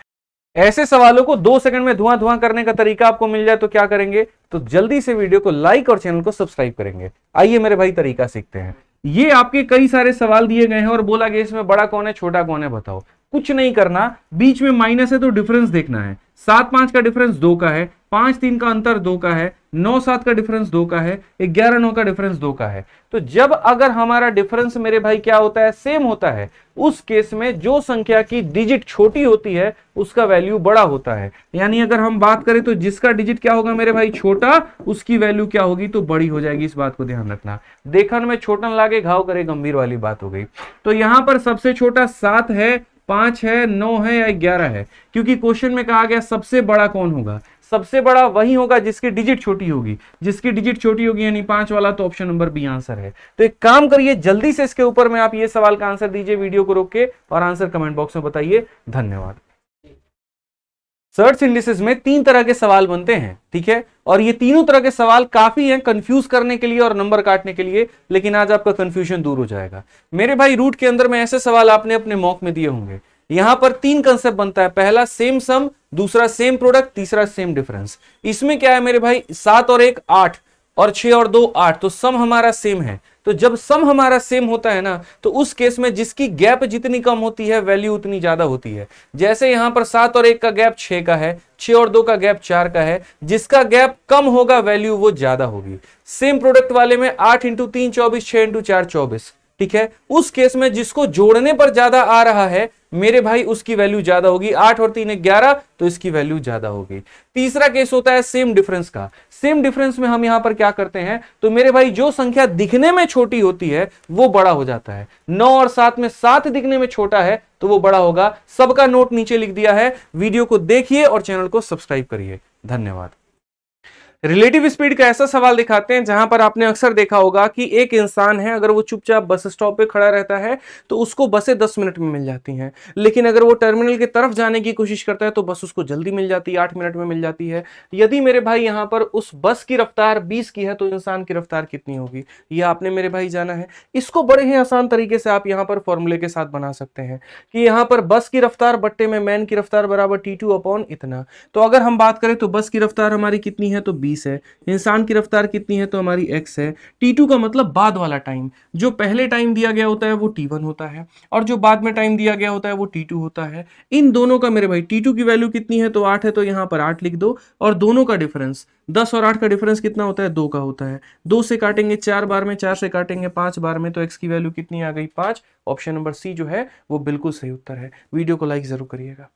ऐसे सवालों को 2 सेकंड में धुआं धुआं करने का तरीका आपको मिल जाए तो क्या करेंगे, तो जल्दी से वीडियो को लाइक और चैनल को सब्सक्राइब करेंगे। आइए मेरे भाई तरीका सीखते हैं। ये आपके कई सारे सवाल दिए गए हैं और बोला गया इसमें बड़ा कौन है छोटा कौन है बताओ। कुछ नहीं करना, बीच में माइनस है तो डिफरेंस देखना है। 7 5 का डिफरेंस 2 का है, 5 3 का अंतर 2 का है, 9 7 का डिफरेंस 2 का है, 11 9 का डिफरेंस 2 का है। तो जब अगर हमारा डिफरेंस मेरे भाई क्या होता है, सेम होता है, उस केस में जो संख्या की डिजिट छोटी होती है उसका वैल्यू बड़ा होता है। यानी अगर हम बात करें तो जिसका डिजिट क्या होगा मेरे भाई छोटा, उसकी वैल्यू क्या होगी तो बड़ी हो जाएगी। इस बात को ध्यान रखना। देखन में छोटन लागे घाव करे गंभीर वाली बात हो गई। तो यहां पर सबसे छोटा 7 है, 5 है, 9 है या 11 है, क्योंकि क्वेश्चन में कहा गया सबसे बड़ा कौन होगा। सबसे बड़ा वही होगा जिसकी डिजिट छोटी होगी, जिसकी डिजिट छोटी होगी यानी 5 वाला, तो ऑप्शन नंबर बी आंसर है। तो एक काम करिए, जल्दी से इसके ऊपर में आप ये सवाल का आंसर दीजिए वीडियो को रोक के, और आंसर कमेंट बॉक्स में बताइए। धन्यवाद। सर्च इंडिसेस में 3 तरह के सवाल बनते हैं, ठीक है, और ये तीनों तरह के सवाल काफी हैं कंफ्यूज करने के लिए और नंबर काटने के लिए, लेकिन आज आपका कंफ्यूजन दूर हो जाएगा मेरे भाई। रूट के अंदर में ऐसे सवाल आपने अपने मॉक में दिए होंगे। यहां पर 3 कंसेप्ट बनता है, पहला सेम सम, दूसरा सेम प्रोडक्ट, तीसरा सेम डिफरेंस। इसमें क्या है मेरे भाई, 7 और 1 8 और 6 और 2 8, तो सम हमारा सेम है। तो जब सम हमारा सेम होता है ना, तो उस केस में जिसकी गैप जितनी कम होती है वैल्यू उतनी ज्यादा होती है। जैसे यहां पर 7 और 1 का गैप 6 का है, 6 और 2 का गैप 4 का है, जिसका गैप कम होगा वैल्यू वो ज्यादा होगी। सेम प्रोडक्ट वाले में 8 इंटू 3 24, 6 इंटू 4 24, ठीक है। उस केस में जिसको जोड़ने पर ज्यादा आ रहा है मेरे भाई उसकी वैल्यू ज्यादा होगी। 8 और 3 11, तो इसकी वैल्यू ज्यादा होगी। तीसरा केस होता है सेम डिफरेंस का। सेम डिफरेंस में हम यहां पर क्या करते हैं, तो मेरे भाई जो संख्या दिखने में छोटी होती है वो बड़ा हो जाता है। 9 और 7 में 7 दिखने में छोटा है तो वो बड़ा होगा। सबका नोट नीचे लिख दिया है, वीडियो को देखिए और चैनल को सब्सक्राइब करिए। धन्यवाद। रिलेटिव स्पीड का ऐसा सवाल दिखाते हैं जहां पर आपने अक्सर देखा होगा कि एक इंसान है, अगर वो चुपचाप बस स्टॉप पे खड़ा रहता है तो उसको बसें 10 मिनट में मिल जाती हैं, लेकिन अगर वो टर्मिनल की तरफ जाने की कोशिश करता है तो बस उसको जल्दी मिल जाती है, 8 मिनट में मिल जाती है। यदि मेरे भाई यहां पर उस बस की रफ्तार 20 की है तो इंसान की रफ्तार कितनी होगी, यह आपने मेरे भाई जाना है। इसको बड़े ही आसान तरीके से आप यहां पर फॉर्मूले के साथ बना सकते हैं कि यहां पर बस की रफ्तार बट्टे में मैन की रफ्तार बराबर T2 अपॉन इतना। तो अगर हम बात करें तो बस की रफ्तार हमारी कितनी है तो 20 है, इंसान की रफ्तार कितनी है तो हमारी x है। T2 का मतलब बाद वाला टाइम, जो पहले टाइम दिया गया होता है वो T1 होता है और जो बाद में टाइम दिया गया होता है वो T2 होता है। इन दोनों का मेरे भाई T2 की वैल्यू कितनी है तो 8 है, तो यहां पर 8 लिख दो, और दोनों का डिफरेंस 10 और 8 का डिफरेंस कितना होता है 2 का होता है। 2 से काटेंगे 4 बार में, 4 से काटेंगे 5 बार में, तो x की वैल्यू कितनी आ गई 5। ऑप्शन नंबर सी जो है वो बिल्कुल सही उत्तर है। वीडियो को लाइक जरूर करिएगा।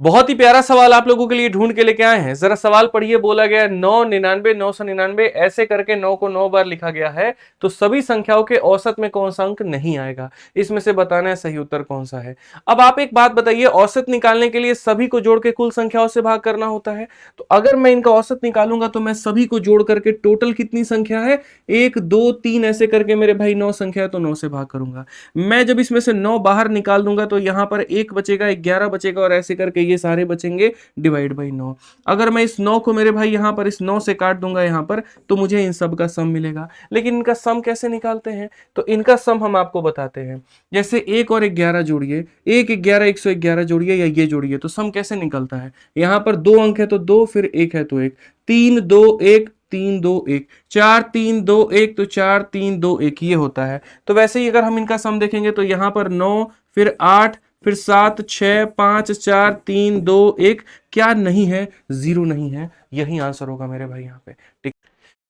बहुत ही प्यारा सवाल आप लोगों के लिए ढूंढ के लेके आए हैं, जरा सवाल पढ़िए। बोला गया 9 99 999, ऐसे करके 9 को 9 बार लिखा गया है, तो सभी संख्याओं के औसत में कौन सा अंक नहीं आएगा, इसमें से बताना है सही उत्तर कौन सा है। अब आप एक बात बताइए, औसत निकालने के लिए सभी को जोड़ के कुल संख्याओं से भाग करना होता है, तो अगर मैं इनका औसत निकालूंगा तो मैं सभी को जोड़ करके टोटल कितनी संख्या है 1 2 3 ऐसे करके मेरे भाई 9 संख्या है तो 9 से भाग करूंगा। मैं जब इसमें से 9 बाहर निकाल दूंगा तो यहां पर 1 बचेगा, 11 बचेगा, और ऐसे करके ये सारे बचेंगे डिवाइड बाई 9। अगर मैं इस 9 को मेरे भाई यहां पर इस 9 से काट दूंगा यहां पर, तो मुझे इन सब का सम मिलेगा। लेकिन इनका सम कैसे निकालते हैं, तो इनका सम हम आपको बताते हैं। जैसे 1 और 11 जोड़िए, 1 11 111 जोड़िए या ये जोड़िए, तो सम कैसे निकलता है। यहां पर 2 अंक है तो 2, फिर 1 है तो 1, 3 2 1 3 2 1, 4 3 2 1, तो 4 3 2 1 ये होता है। तो वैसे ही अगर हम इनका सम देखेंगे तो यहां पर 9 फिर 8 फिर 7 6 5 4 3 2 1, क्या नहीं है, 0 नहीं है। यही आंसर होगा मेरे भाई यहाँ पे। ठीक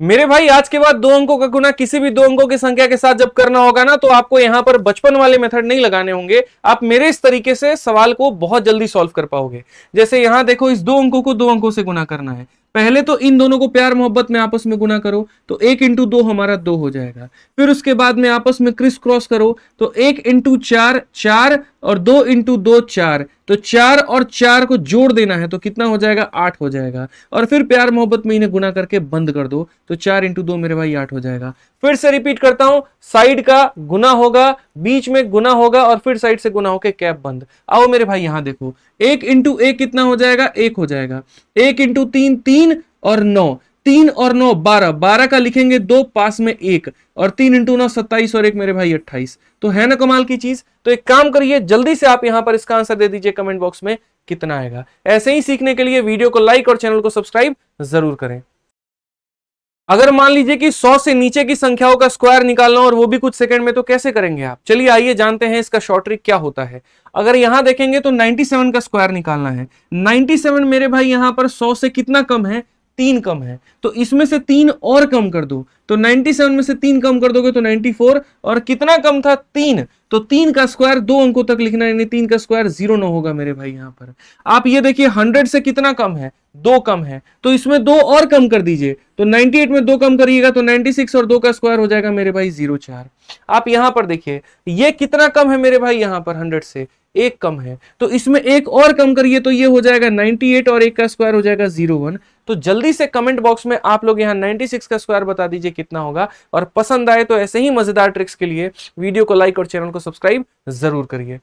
मेरे भाई, आज के बाद 2 अंकों का गुना किसी भी 2 अंकों की संख्या के साथ जब करना होगा ना, तो आपको यहां पर बचपन वाले मेथड नहीं लगाने होंगे। आप मेरे इस तरीके से सवाल को बहुत जल्दी सॉल्व कर पाओगे। जैसे यहां देखो, इस 2 अंकों को 2 अंकों से गुना करना है। पहले तो इन दोनों को प्यार मोहब्बत में आपस में गुना करो, तो 1 इंटू 2 हमारा 2 हो जाएगा। फिर उसके बाद में आपस में क्रिस क्रॉस करो, तो 1 इंटू 4 4 और 2 इंटू 2 4, तो 4 और 4 को जोड़ देना है तो कितना हो जाएगा 8 हो जाएगा। और फिर प्यार मोहब्बत में इन्हें गुना करके बंद कर दो, तो 4 इंटू 2 मेरे भाई 8 हो जाएगा। फिर से रिपीट करता हूं, साइड का गुना होगा, बीच में गुना होगा और फिर साइड से गुना होके कैप बंद। आओ मेरे भाई यहां देखो, 1 इंटू 1 कितना हो जाएगा, 1 हो जाएगा। 1 इंटू 3 3 और 9, 3 और 9 12, 12 का लिखेंगे 2, पास में 1 और 3 इंटू 9 27 और 1 मेरे भाई 28। तो है ना कमाल की चीज। तो एक काम करिए, जल्दी से आप यहां पर इसका आंसर दे दीजिए कमेंट बॉक्स में कितना आएगा। ऐसे ही सीखने के लिए वीडियो को लाइक और चैनल को सब्सक्राइब जरूर करें। अगर मान लीजिए कि 100 से नीचे की संख्याओं का स्क्वायर निकालना और वो भी कुछ सेकंड में, तो कैसे करेंगे आप? चलिए आइए जानते हैं इसका शॉर्ट ट्रिक क्या होता है। अगर यहां देखेंगे तो 97 का स्क्वायर निकालना है। 97 मेरे भाई यहां पर 100 से कितना कम है, 3 कम है, तो इसमें से 3 और कम कर दो। तो 97 में से 3 कम कर दोगे तो 94, और कितना कम था, 3। तो 3 का स्क्वायर 2 अंकों तक लिखना है, यानी 3 का स्क्वायर 0 न होगा मेरे भाई यहां पर। आप ये देखिए 100 से कितना कम है, 2 कम है, तो इसमें 2 और कम कर दीजिए। तो 98 में 2 कम करिएगा तो 96 और 2 का स्क्वायर हो जाएगा मेरे भाई 04। आप यहां पर देखिए ये कितना कम है मेरे भाई, यहां पर 100 से 1 कम है, तो इसमें 1 और कम करिए तो ये हो जाएगा 98 और 1 का स्क्वायर हो जाएगा 01। तो जल्दी से कमेंट बॉक्स में आप लोग यहां 96 का स्क्वायर बता दीजिए कितना होगा। और पसंद आए तो ऐसे ही मजेदार ट्रिक्स के लिए वीडियो को लाइक और चैनल को सब्सक्राइब जरूर करिए।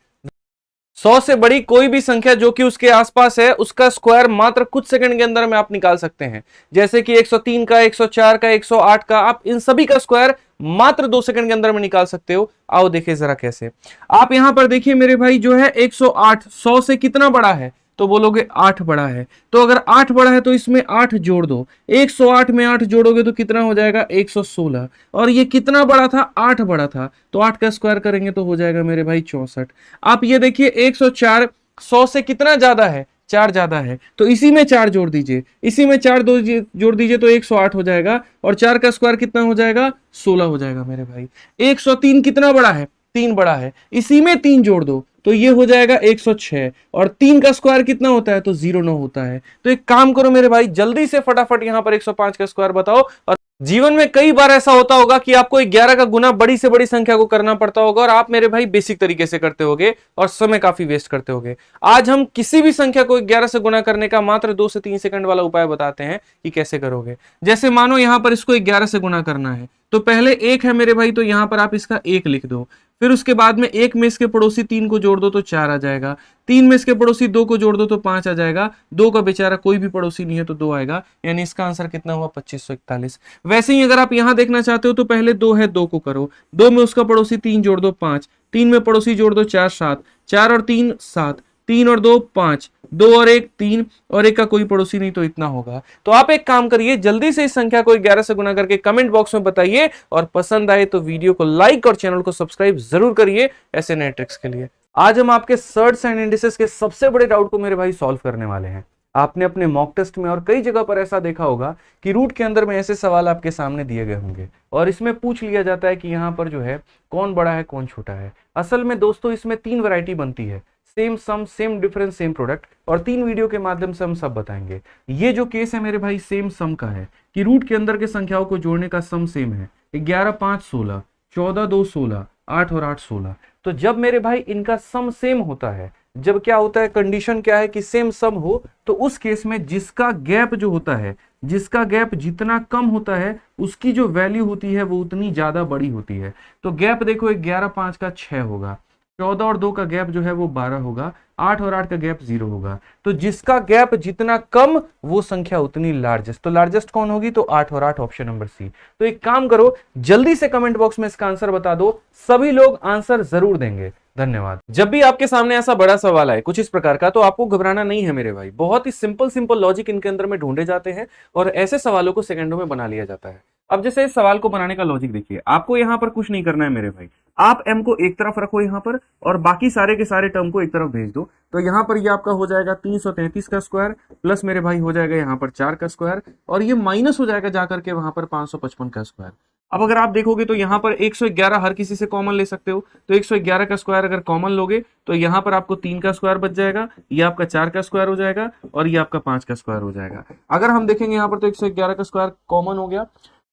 100 से बड़ी कोई भी संख्या जो कि उसके आसपास है, उसका स्क्वायर मात्र कुछ सेकंड के अंदर में आप निकाल सकते हैं। जैसे कि 103 का, 104 का, 108 का, आप इन सभी का स्क्वायर मात्र 2 सेकंड के अंदर में निकाल सकते हो। आओ देखिए जरा कैसे। आप यहां पर देखिए मेरे भाई जो है 108 100 से कितना बड़ा है, तो बोलोगे 8 बड़ा है। तो अगर 8 बड़ा है तो इसमें 8 जोड़ दो। 108 में 8 जोड़ोगे तो कितना हो जाएगा, 116। और ये कितना बड़ा था, 8 बड़ा था, तो 8 का स्क्वायर करेंगे तो हो जाएगा मेरे भाई 64। आप ये देखिए 104 100 से कितना ज्यादा है, 4 ज्यादा है, तो इसी में 4 जोड़ दीजिए, इसी में 4 जोड़ दीजिए तो 108 हो जाएगा। और 4 का स्क्वायर कितना हो जाएगा, 16 हो जाएगा मेरे भाई। 103 कितना बड़ा है, 3 बड़ा है, इसी में 3 जोड़ दो तो ये हो जाएगा 106। और 3 का स्क्वायर कितना होता है, तो 09 होता है। तो एक काम करो मेरे भाई, जल्दी से फटाफट यहां पर 105 का स्क्वायर बताओ। और जीवन में कई बार ऐसा होता होगा कि आपको 11 का गुना बड़ी से बड़ी संख्या को करना पड़ता होगा और आप मेरे भाई बेसिक तरीके से करते होगे और समय काफी वेस्ट करते होगे। आज हम किसी भी संख्या को 11 से गुना करने का मात्र 2 से 3 सेकंड वाला उपाय बताते हैं कि कैसे करोगे। जैसे मानो यहां पर इसको 11 से गुना करना है, तो पहले 1 है मेरे भाई, तो यहां पर आप इसका 1 लिख दो। फिर उसके बाद में 1 में इसके पड़ोसी 3 को जोड़ दो तो 4 आ जाएगा। 3 में इसके पड़ोसी 2 को जोड़ दो तो 5 आ जाएगा। 2 का बेचारा कोई भी पड़ोसी नहीं है तो 2 आएगा, यानी इसका आंसर कितना हुआ, 2541। वैसे ही अगर आप यहां देखना चाहते हो तो पहले 2 है, 2 को करो। 2 में उसका पड़ोसी 3 जोड़ दो 5, 3 में पड़ोसी जोड़ दो 4 7, 4 और 3 7, 3 और 2 5, 2 और 1 3, और 1 का कोई पड़ोसी नहीं तो इतना होगा। तो आप एक काम करिए, जल्दी से इस संख्या को 11 से गुना करके कमेंट बॉक्स में बताइए, और पसंद आए तो वीडियो को लाइक और चैनल को सब्सक्राइब जरूर करिए ऐसे नए ट्रिक्स के लिए। आज हम आपके सर्ट्स एंड इंडिसेस के सबसे बड़े डाउट को मेरे भाई सॉल्व करने वाले हैं। आपने अपने मॉक टेस्ट में और कई जगह पर ऐसा देखा होगा कि रूट के अंदर में ऐसे सवाल आपके सामने दिए गए होंगे और इसमें पूछ लिया जाता है कि यहाँ पर जो है कौन बड़ा है कौन छोटा है। असल में दोस्तों इसमें 3 वैरायटी बनती है, सेम सम, सेम डिफरेंस, सेम प्रोडक्ट, और 3 वीडियो के माध्यम से हम सब बताएंगे। ये जो केस है मेरे भाई सेम सम का है कि रूट के अंदर के संख्याओं को जोड़ने का सम सेम है। 11 5 16, 14 2 16, 8 और 8 16। तो जब मेरे भाई इनका सम सेम होता है, जब क्या होता है, कंडीशन क्या है कि सेम सम हो, तो उस केस में जिसका गैप जो होता है, जिसका गैप जितना कम होता है उसकी जो वैल्यू होती है वो उतनी ज्यादा बड़ी होती है। तो गैप देखो 11 5 का 6 होगा, 14 और 2 का गैप जो है वो 12 होगा, 8 और 8 का गैप 0 होगा। तो जिसका गैप जितना कम वो संख्या उतनी लार्जेस्ट। तो लार्जेस्ट कौन होगी, तो 8 और 8, ऑप्शन नंबर सी। तो एक काम करो, जल्दी से कमेंट बॉक्स में इसका आंसर बता दो, सभी लोग आंसर जरूर देंगे। धन्यवाद। जब भी आपके सामने ऐसा बड़ा सवाल आए कुछ इस प्रकार का, तो आपको घबराना नहीं है मेरे भाई। बहुत ही सिंपल लॉजिक इनके अंदर में ढूंढे जाते हैं और ऐसे सवालों को सेकंडों में बना लिया जाता है। अब जैसे इस सवाल को बनाने का लॉजिक देखिए, आपको यहां पर कुछ नहीं करना है मेरे भाई। आप m को एक तरफ रखो यहां पर और बाकी सारे के सारे टर्म को एक तरफ भेज दो। तो यहां पर ये आपका हो जाएगा 333 का स्क्वायर, प्लस मेरे भाई हो जाएगा यहां पर 4 का स्क्वायर, और ये माइनस हो जाएगा जाकर के वहां पर 555 का स्क्वायर। अब अगर आप देखोगे तो यहां पर 111 हर किसी से कॉमन ले सकते हो, तो 111 का स्क्वायर अगर कॉमन लोगे तो यहां पर आपको 3 का स्क्वायर बच जाएगा, ये आपका 4 का स्क्वायर हो जाएगा और ये आपका 5 का स्क्वायर हो जाएगा। अगर हम देखेंगे यहां पर तो 111 का स्क्वायर कॉमन हो गया,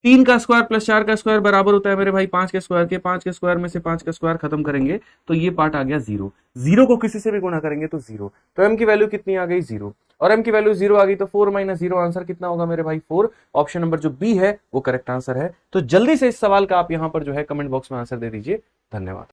3 का स्क्वायर प्लस 4 का स्क्वायर बराबर होता है मेरे भाई 5 के स्क्वायर के, 5 के स्क्वायर में से 5 का स्क्वायर खत्म करेंगे तो ये पार्ट आ गया 0। 0 को किसी से भी गुणा करेंगे तो 0, तो m की वैल्यू कितनी आ गई 0, और m की वैल्यू 0 आ गई तो 4 माइनस 0 आंसर कितना होगा मेरे भाई 4। ऑप्शन नंबर जो बी है वो करेक्ट आंसर है। तो जल्दी से इस सवाल का आप यहां पर जो है कमेंट बॉक्स में आंसर दे दीजिए। धन्यवाद।